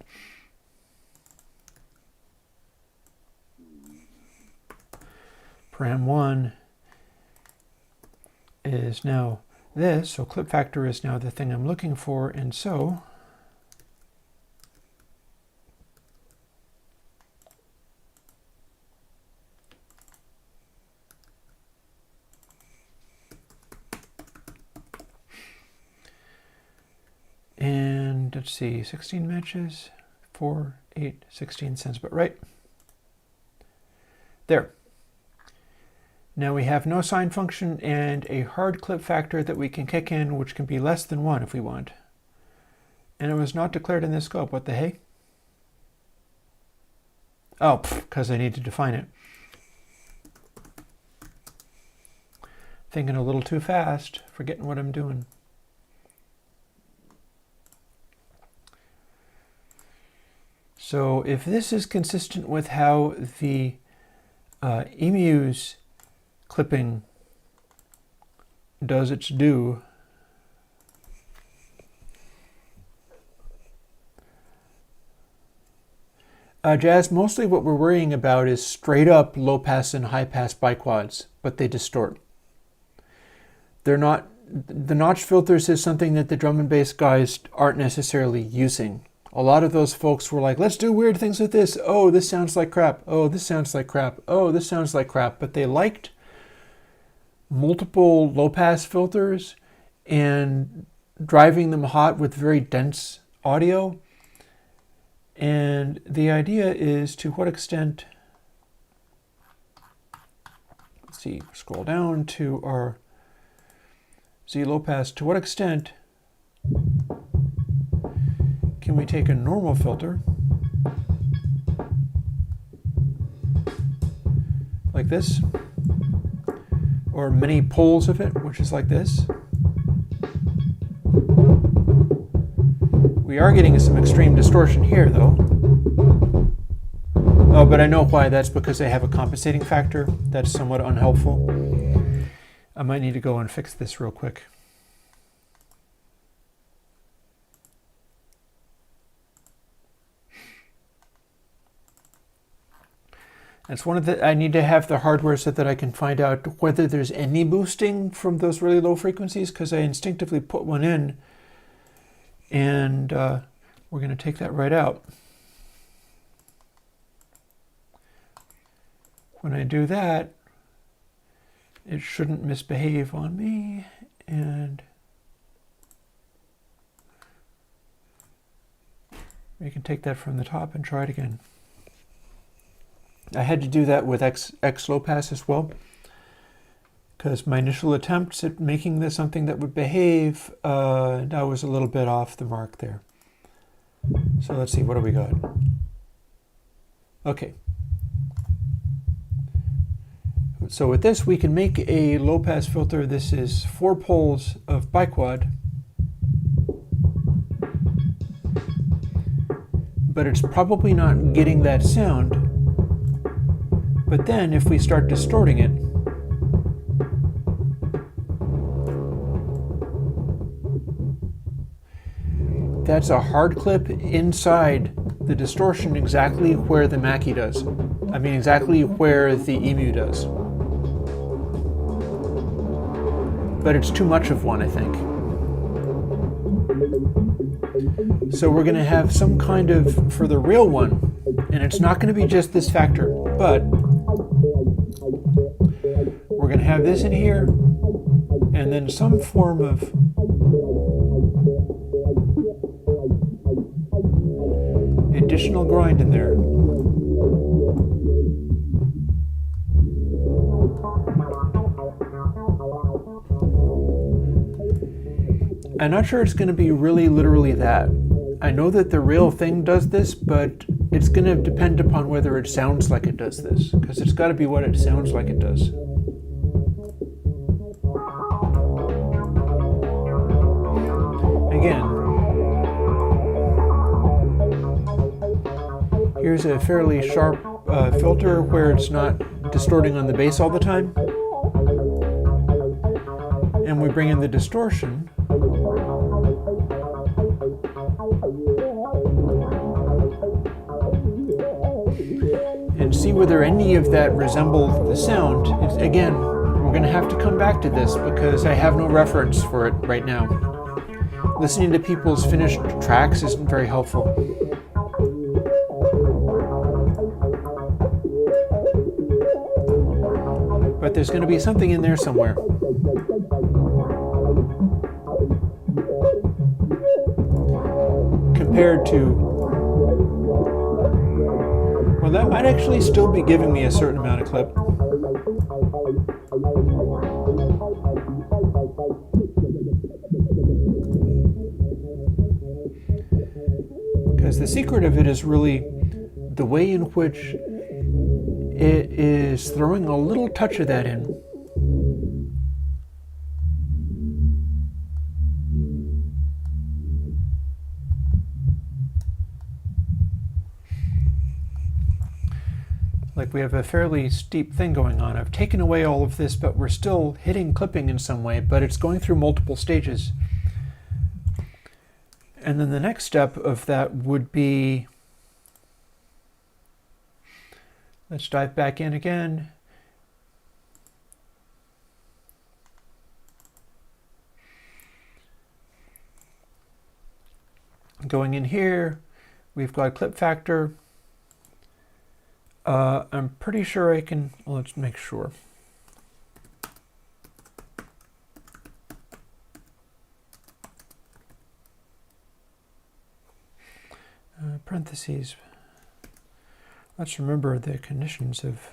A: Param 1 is now this, so clip factor is now the thing I'm looking for, and so let's see, 16 matches, 4, 8, 16 sounds about right. There. Now we have no sine function and a hard clip factor that we can kick in, which can be less than 1 if we want. And it was not declared in this scope. What the hey? Oh, because I need to define it. Thinking a little too fast, forgetting what I'm doing. So if this is consistent with how the emu's clipping does its due, Jazz, mostly what we're worrying about is straight up low pass and high pass biquads, but they distort. They're not, the notch filters is something that the drum and bass guys aren't necessarily using. A lot of those folks were like, let's do weird things with this. Oh, this sounds like crap. Oh, this sounds like crap. Oh, this sounds like crap. But they liked multiple low-pass filters and driving them hot with very dense audio. And the idea is to what extent, let's see, scroll down to our Z low-pass, to what extent can we take a normal filter like this, or many poles of it, which is like this. We are getting some extreme distortion here, though. Oh, but I know why. That's because they have a compensating factor. That's somewhat unhelpful. I might need to go and fix this real quick. That's one of the, I need to have the hardware so that I can find out whether there's any boosting from those really low frequencies, because I instinctively put one in, and we're going to take that right out. When I do that, it shouldn't misbehave on me, and we can take that from the top and try it again. I had to do that with X low pass as well, because my initial attempts at making this something that would behave, I was a little bit off the mark there. So let's see, what do we got? Okay. So with this, we can make a low pass filter. This is 4 poles of biquad, but it's probably not getting that sound. But then if we start distorting it, that's a hard clip inside the distortion exactly where the Mackie does. I mean, exactly where the EMU does. But it's too much of one, I think. So we're going to have some kind of, for the real one, and it's not going to be just this factor, but we're going to have this in here, and then some form of additional grind in there. I'm not sure it's going to be really literally that. I know that the real thing does this, but it's going to depend upon whether it sounds like it does this, because it's got to be what it sounds like it does. Again, here's a fairly sharp filter where it's not distorting on the bass all the time. And we bring in the distortion. And see whether any of that resembles the sound. Again, we're going to have to come back to this because I have no reference for it right now. Listening to people's finished tracks isn't very helpful. But there's going to be something in there somewhere. compared to, well, that might actually still be giving me a certain amount of clip. Because the secret of it is really the way in which it is throwing a little touch of that in. Like we have a fairly steep thing going on. I've taken away all of this, but we're still hitting clipping in some way, but it's going through multiple stages. And then the next step of that would be, let's dive back in again. Going in here, we've got clip factor. I'm pretty sure I can, well, let's make sure. Parentheses. Let's remember the conditions of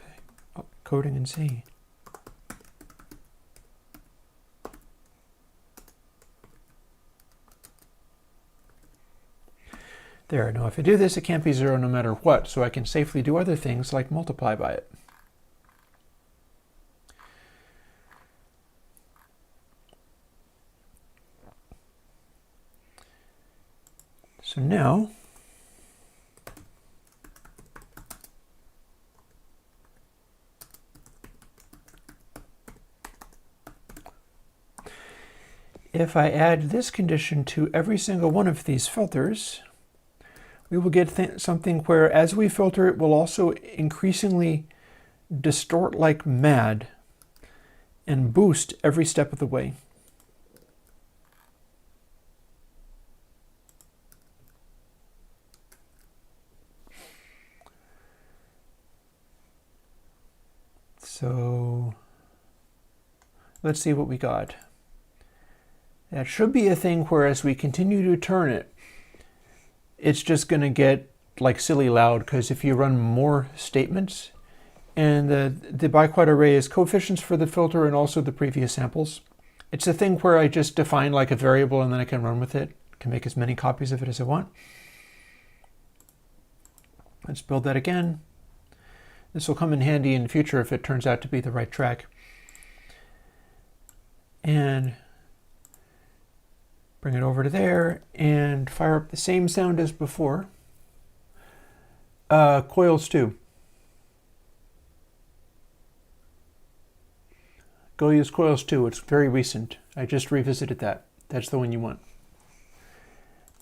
A: coding in C. There, now if I do this, it can't be 0 no matter what, so I can safely do other things like multiply by it. So now, if I add this condition to every single one of these filters, we will get something where as we filter it will also increasingly distort like mad and boost every step of the way. So let's see what we got. That should be a thing where as we continue to turn it, it's just going to get like silly loud, because if you run more statements, and the biquad array is coefficients for the filter and also the previous samples. It's a thing where I just define like a variable and then I can run with it. I can make as many copies of it as I want. Let's build that again. This will come in handy in the future if it turns out to be the right track. And bring it over to there and fire up the same sound as before. Coils 2. Go use Coils 2. It's very recent. I just revisited that. That's the one you want.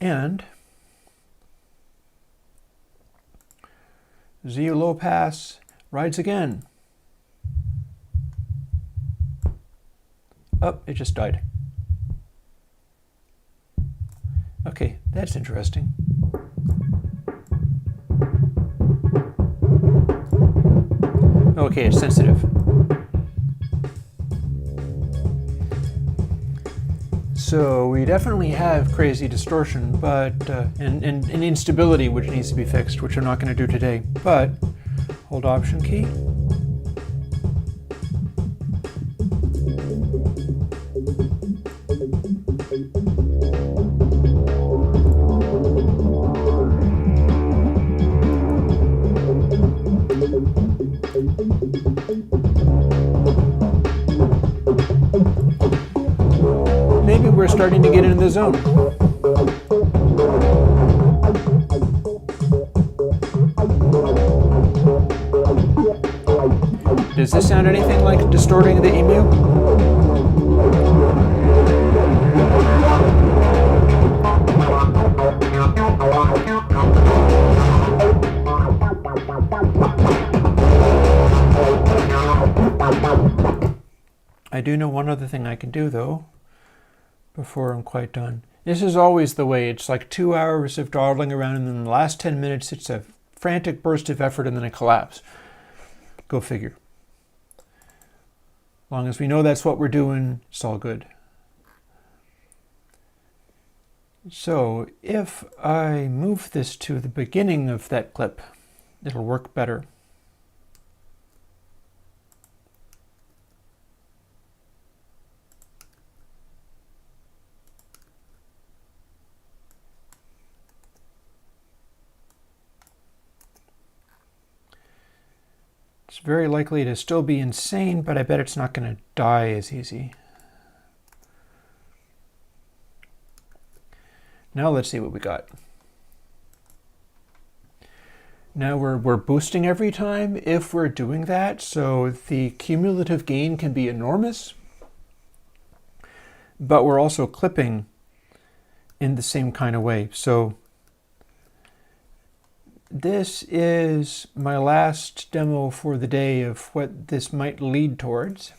A: And Z low pass rides again. Oh, it just died. Okay, that's interesting. Okay, it's sensitive. So we definitely have crazy distortion, but and instability, which needs to be fixed, which I'm not going to do today. But hold Option key. Maybe we're starting to get into the zone. Does this sound anything like distorting the emu? I do know one other thing I can do though, before I'm quite done. This is always the way. It's like 2 hours of dawdling around, and then the last 10 minutes it's a frantic burst of effort and then a collapse. Go figure. As long as we know that's what we're doing, it's all good. So if I move this to the beginning of that clip, it'll work better. It's very likely to still be insane, but I bet it's not going to die as easy. Now let's see what we got. Now we're boosting every time if we're doing that, so the cumulative gain can be enormous, but we're also clipping in the same kind of way. So this is my last demo for the day of what this might lead towards.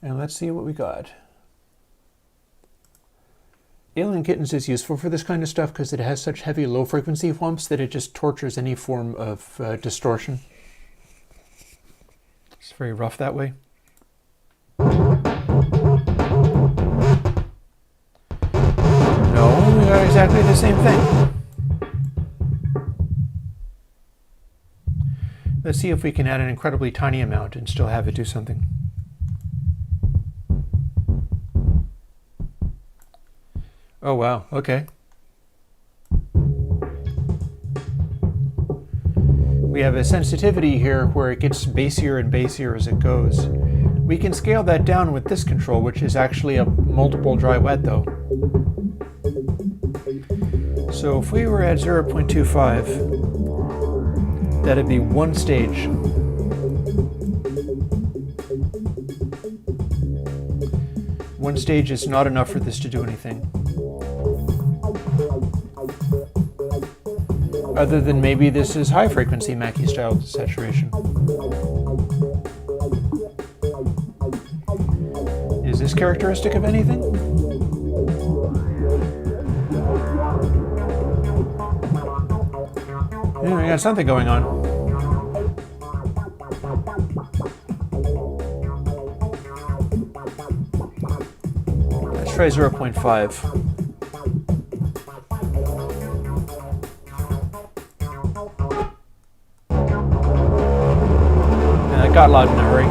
A: And let's see what we got. Alien Kittens is useful for this kind of stuff because it has such heavy low frequency whumps that it just tortures any form of distortion. It's very rough that way. No, we got exactly the same thing. Let's see if we can add an incredibly tiny amount and still have it do something. Oh wow, okay. We have a sensitivity here where it gets bassier and bassier as it goes. We can scale that down with this control, which is actually a multiple dry wet though. So if we were at 0.25, that'd be one stage. One stage is not enough for this to do anything. Other than maybe this is high frequency Mackie style saturation. Is this characteristic of anything? Yeah, we got something going on. Let's try 0.5. Got loud in a hurry.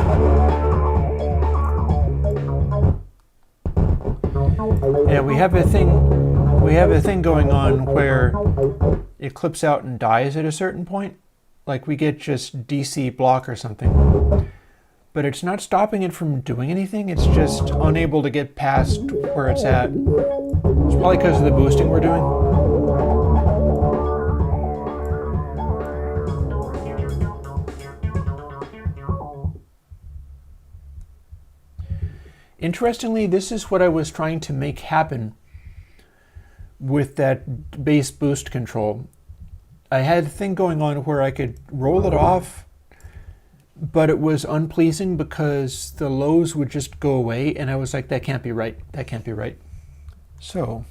A: Yeah, we have a thing going on where it clips out and dies at a certain point. Like we get just DC block or something. But it's not stopping it from doing anything, it's just unable to get past where it's at. It's probably because of the boosting we're doing. Interestingly, this is what I was trying to make happen with that bass boost control. I had a thing going on where I could roll it off, but it was unpleasing because the lows would just go away, and I was like, that can't be right. That can't be right. So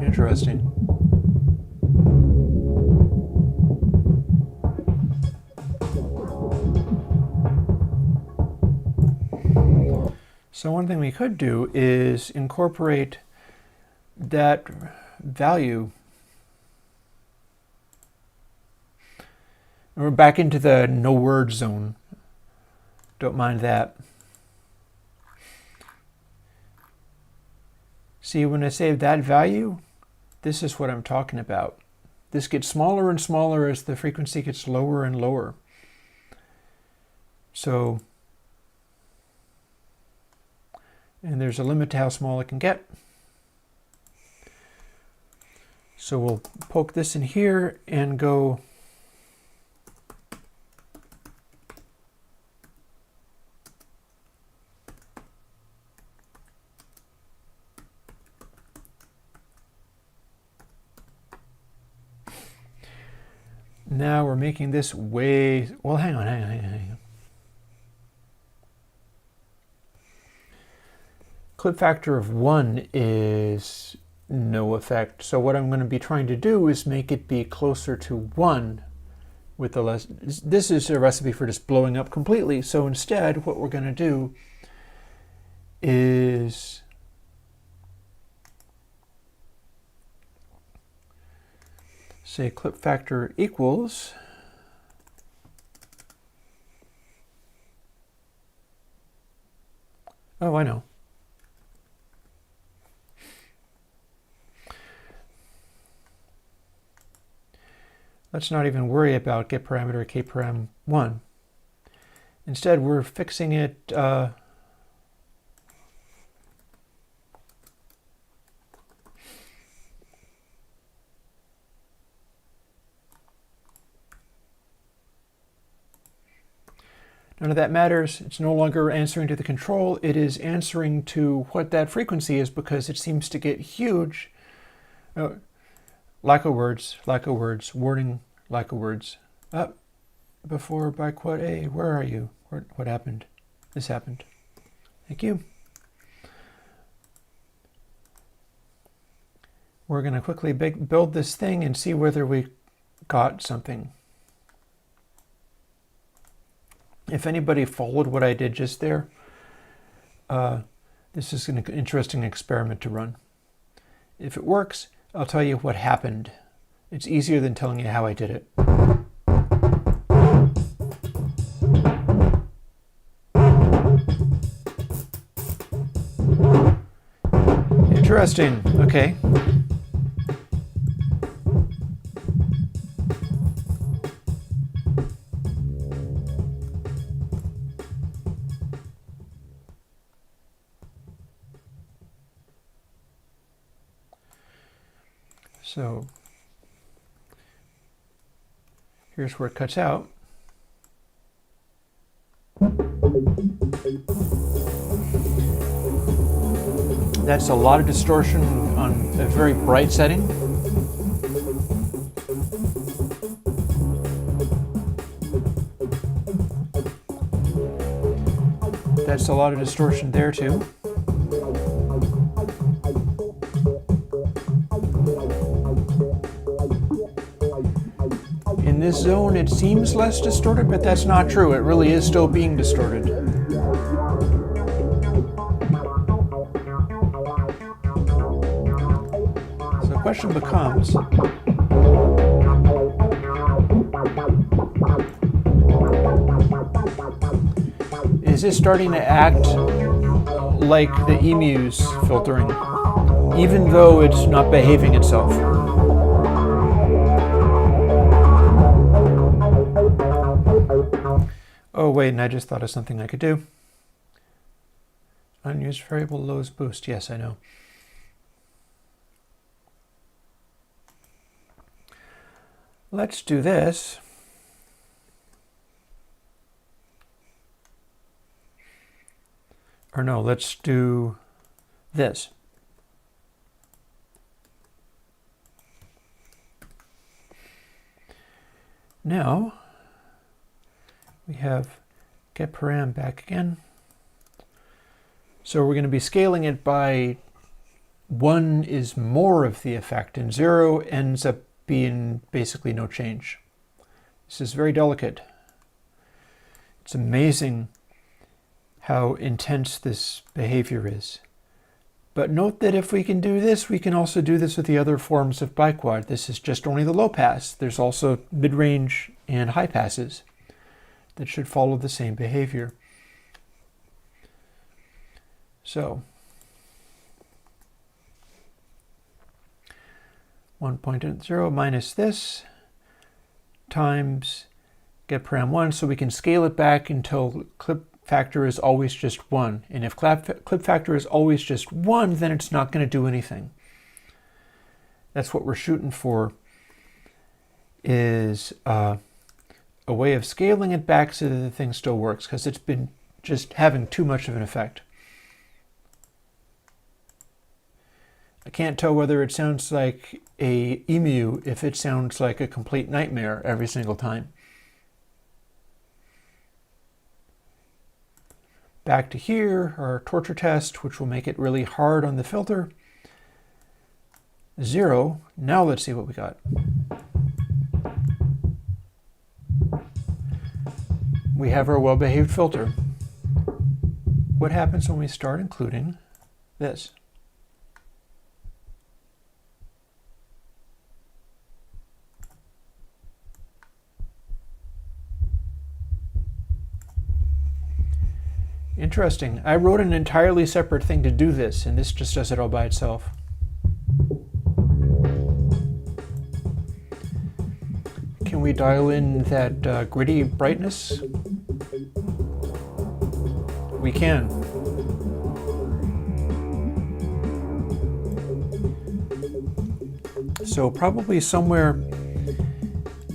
A: interesting. So one thing we could do is incorporate that value. And we're back into the no word zone. Don't mind that. See, when I save that value, this is what I'm talking about. This gets smaller and smaller as the frequency gets lower and lower. So, and there's a limit to how small it can get. So we'll poke this in here and go Now we're making this way, well, hang on. Clip factor of 1 is no effect. So what I'm going to be trying to do is make it be closer to 1 with the less. This is a recipe for just blowing up completely. So instead, what we're going to do is say clip factor equals oh, I know. Let's not even worry about get parameter kparam1. Instead, we're fixing it none of that matters. It's no longer answering to the control. It is answering to what that frequency is because it seems to get huge. Lack of words, warning, lack of words. Up before by quad A, where are you? What happened? This happened. Thank you. We're going to quickly build this thing and see whether we got something. If anybody followed what I did just there, this is an interesting experiment to run. If it works, I'll tell you what happened. It's easier than telling you how I did it. Interesting. Okay. So here's where it cuts out. That's a lot of distortion on a very bright setting. That's a lot of distortion there too. In this zone, it seems less distorted, but that's not true. It really is still being distorted. So the question becomes, is this starting to act like the emu's filtering, even though it's not behaving itself? Oh wait, and I just thought of something I could do. Unused variable lows boost. Yes, I know. Let's do this. Or no, let's do this. Now, we have get param back again. So we're going to be scaling it by 1 is more of the effect, and 0 ends up being basically no change. This is very delicate. It's amazing how intense this behavior is. But note that if we can do this, we can also do this with the other forms of biquad. This is just only the low pass. There's also mid-range and high passes that should follow the same behavior. So 1.0 minus this times get param 1, so we can scale it back until clip factor is always just 1. And if clip factor is always just 1, then it's not going to do anything. That's what we're shooting for, is a way of scaling it back so that the thing still works, because it's been just having too much of an effect. I can't tell whether it sounds like a EMU if it sounds like a complete nightmare every single time. Back to here, our torture test, which will make it really hard on the filter. 0. Now let's see what we got. We have our well-behaved filter. What happens when we start including this? Interesting. I wrote an entirely separate thing to do this, and this just does it all by itself. Can we dial in that gritty brightness? We can. So probably somewhere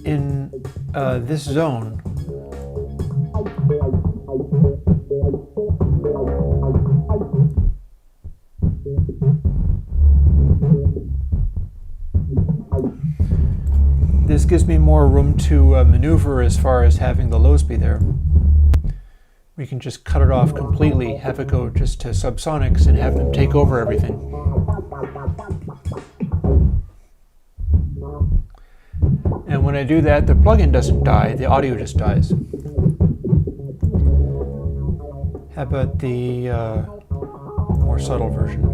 A: in this zone, this gives me more room to maneuver as far as having the lows be there. We can just cut it off completely, have it go just to subsonics and have them take over everything. And when I do that, the plugin doesn't die, the audio just dies. How about the more subtle version?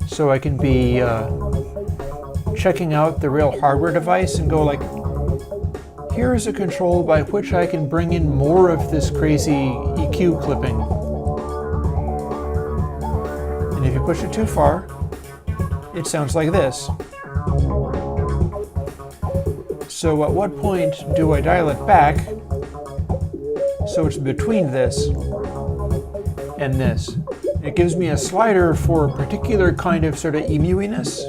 A: So I can be checking out the real hardware device and go like, here is a control by which I can bring in more of this crazy EQ clipping. And if you push it too far, it sounds like this. So at what point do I dial it back so it's between this and this? It gives me a slider for a particular kind of sort of EMU-iness.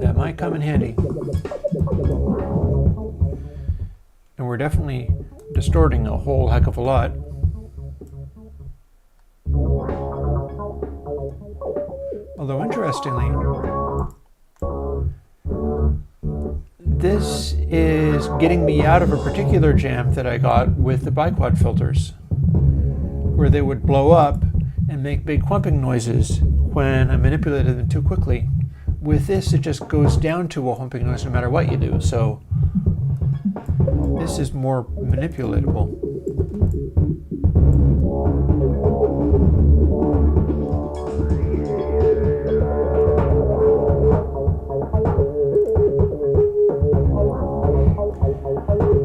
A: That might come in handy. And we're definitely distorting a whole heck of a lot. Although interestingly, this is getting me out of a particular jam that I got with the biquad filters, where they would blow up and make big clumping noises when I manipulated them too quickly. With this, it just goes down to a humping noise no matter what you do, so this is more manipulatable.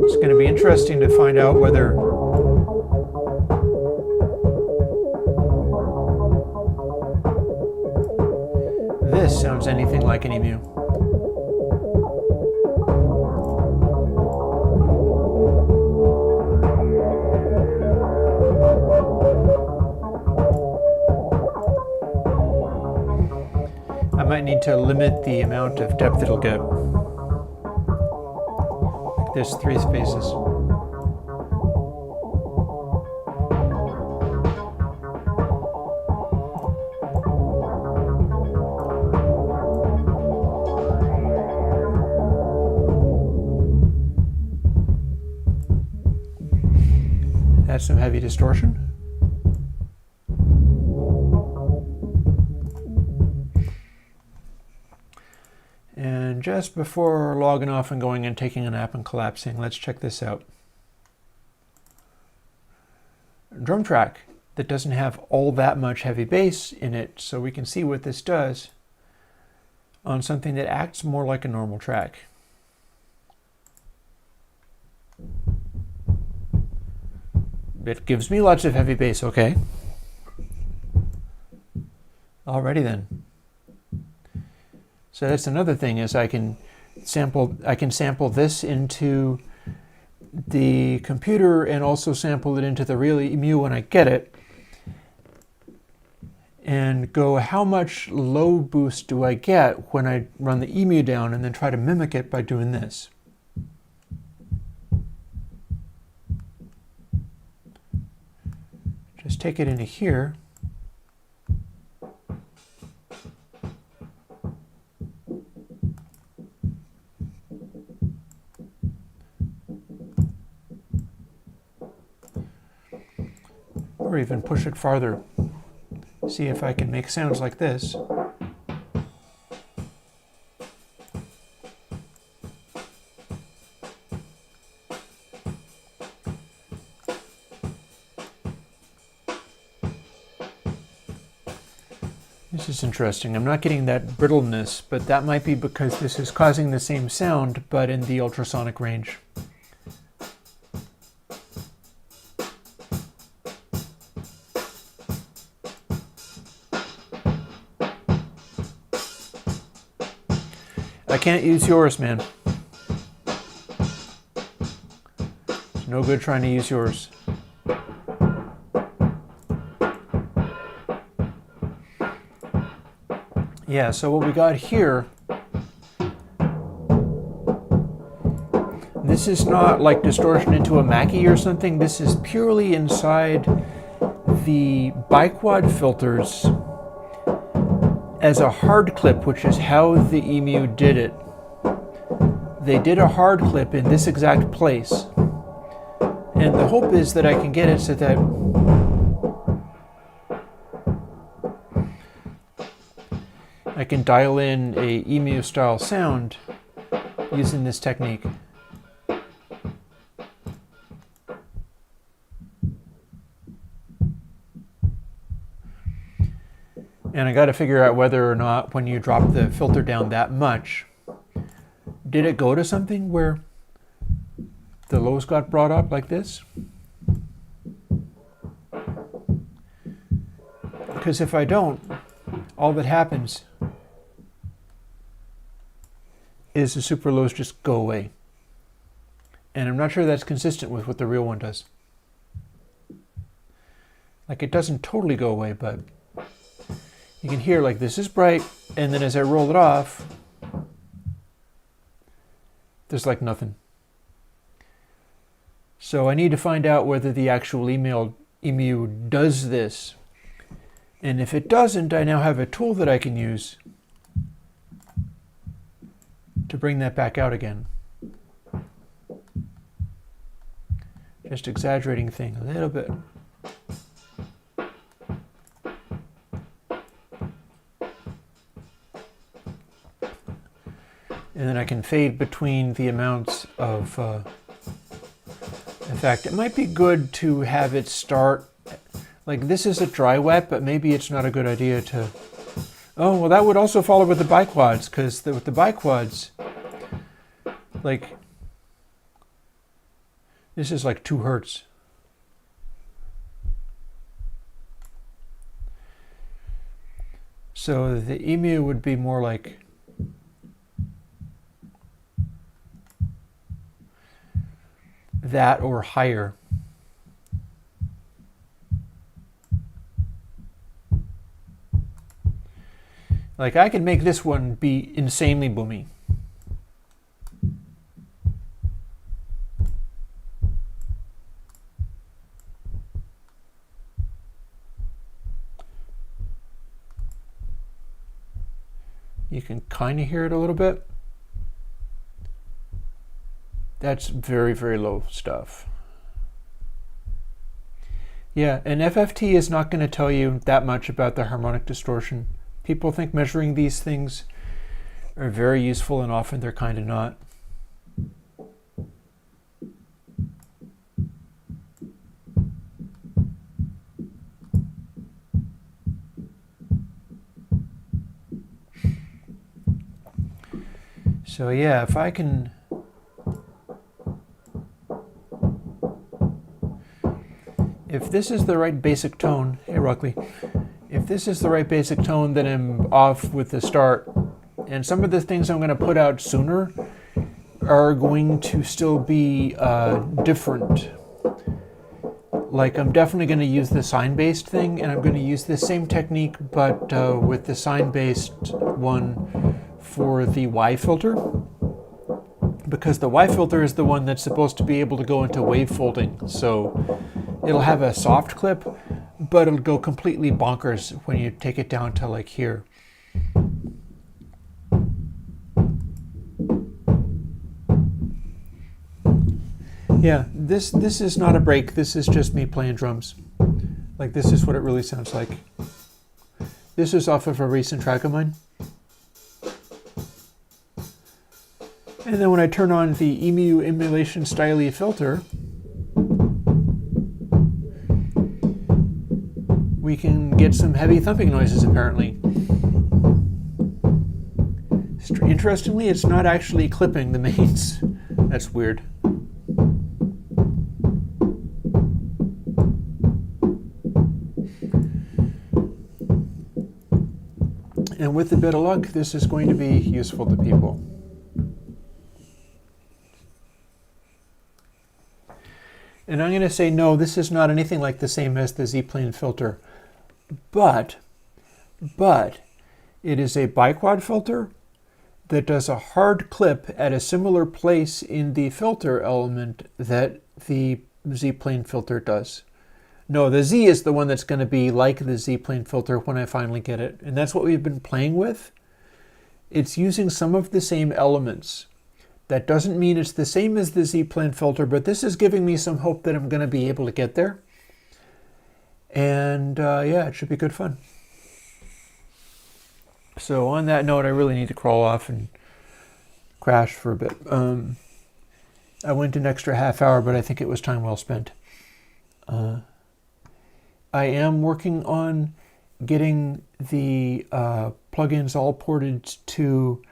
A: It's going to be interesting to find out whether this sounds anything like an EMU. I might need to limit the amount of depth it'll get. Like there's 3 spaces. That's some heavy distortion. And just before logging off and going and taking a nap and collapsing, let's check this out. A drum track that doesn't have all that much heavy bass in it, so we can see what this does on something that acts more like a normal track. It gives me lots of heavy bass, okay. Alrighty then. So that's another thing, is I can sample this into the computer and also sample it into the real EMU when I get it, and go, how much low boost do I get when I run the EMU down, and then try to mimic it by doing this. Just take it into here. Or even push it farther. See if I can make sounds like this. This is interesting. I'm not getting that brittleness, but that might be because this is causing the same sound, but in the ultrasonic range. I can't use yours, man. It's no good trying to use yours. Yeah, so what we got here, this is not like distortion into a Mackie or something. This is purely inside the biquad filters as a hard clip, which is how the EMU did it. They did a hard clip in this exact place. And the hope is that I can get it so that I can dial in a EMU style sound using this technique. And I got to figure out whether or not when you drop the filter down that much, did it go to something where the lows got brought up like this? Because if I don't, all that happens is the super lows just go away. And I'm not sure that's consistent with what the real one does. Like, it doesn't totally go away, but you can hear like this is bright, and then as I roll it off, there's like nothing. So I need to find out whether the actual EMU does this. And if it doesn't, I now have a tool that I can use to bring that back out again. Just exaggerating thing a little bit. And then I can fade between the amounts of, in fact, it might be good to have it start, like this is a dry wet, but maybe it's not a good idea to, oh, well that would also follow with the biquads, because with the biquads, like, this is like 2 hertz. So the EMU would be more like that or higher. Like I can make this one be insanely boomy. You can kind of hear it a little bit. That's very, very low stuff. Yeah, and FFT is not going to tell you that much about the harmonic distortion. People think measuring these things are very useful, and often they're kind of not. So yeah, if I can if this is the right basic tone, hey Rockley, if this is the right basic tone, then I'm off with the start. And some of the things I'm going to put out sooner are going to still be different. Like, I'm definitely going to use the sine-based thing, and I'm going to use the same technique, but with the sine-based one for the Y filter, because the Y filter is the one that's supposed to be able to go into wave folding. So it'll have a soft clip, but it'll go completely bonkers when you take it down to like here. Yeah, this is not a break. This is just me playing drums. Like, this is what it really sounds like. This is off of a recent track of mine. And then when I turn on the EMU emulation styly filter, we can get some heavy thumping noises apparently. Interestingly, it's not actually clipping the mains. That's weird. And with a bit of luck, this is going to be useful to people. And I'm going to say, no, this is not anything like the same as the Z-plane filter. But it is a biquad filter that does a hard clip at a similar place in the filter element that the Z-plane filter does. No, the Z is the one that's going to be like the Z-plane filter when I finally get it. And that's what we've been playing with. It's using some of the same elements. That doesn't mean it's the same as the Z-plane filter, but this is giving me some hope that I'm going to be able to get there. And yeah, it should be good fun. So on that note, I really need to crawl off and crash for a bit. I went an extra half hour, but I think it was time well spent. I am working on getting the plugins all ported to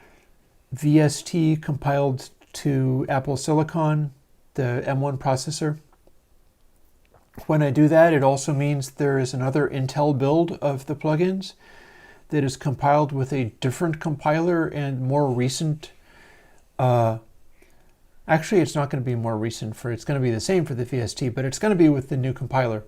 A: VST, compiled to Apple Silicon, the M1 processor. When I do that, it also means there is another Intel build of the plugins that is compiled with a different compiler and more recent. Actually, it's not going to be more recent it's going to be the same for the VST, but it's going to be with the new compiler.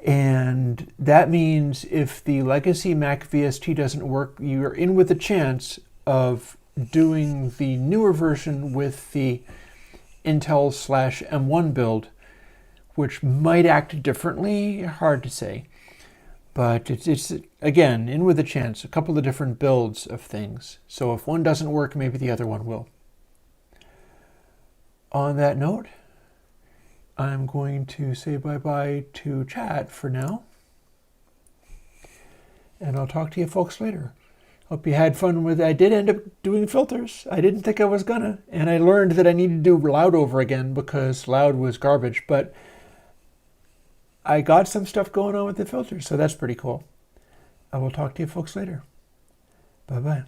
A: And that means if the legacy Mac VST doesn't work, you're in with a chance of doing the newer version with the Intel/M1 build, which might act differently, hard to say. But it's again, in with a chance, a couple of different builds of things. So if one doesn't work, maybe the other one will. On that note, I'm going to say bye-bye to chat for now. And I'll talk to you folks later. Hope you had fun with it. I did end up doing filters. I didn't think I was gonna. And I learned that I needed to do loud over again because loud was garbage. But I got some stuff going on with the filters, so that's pretty cool. I will talk to you folks later. Bye-bye.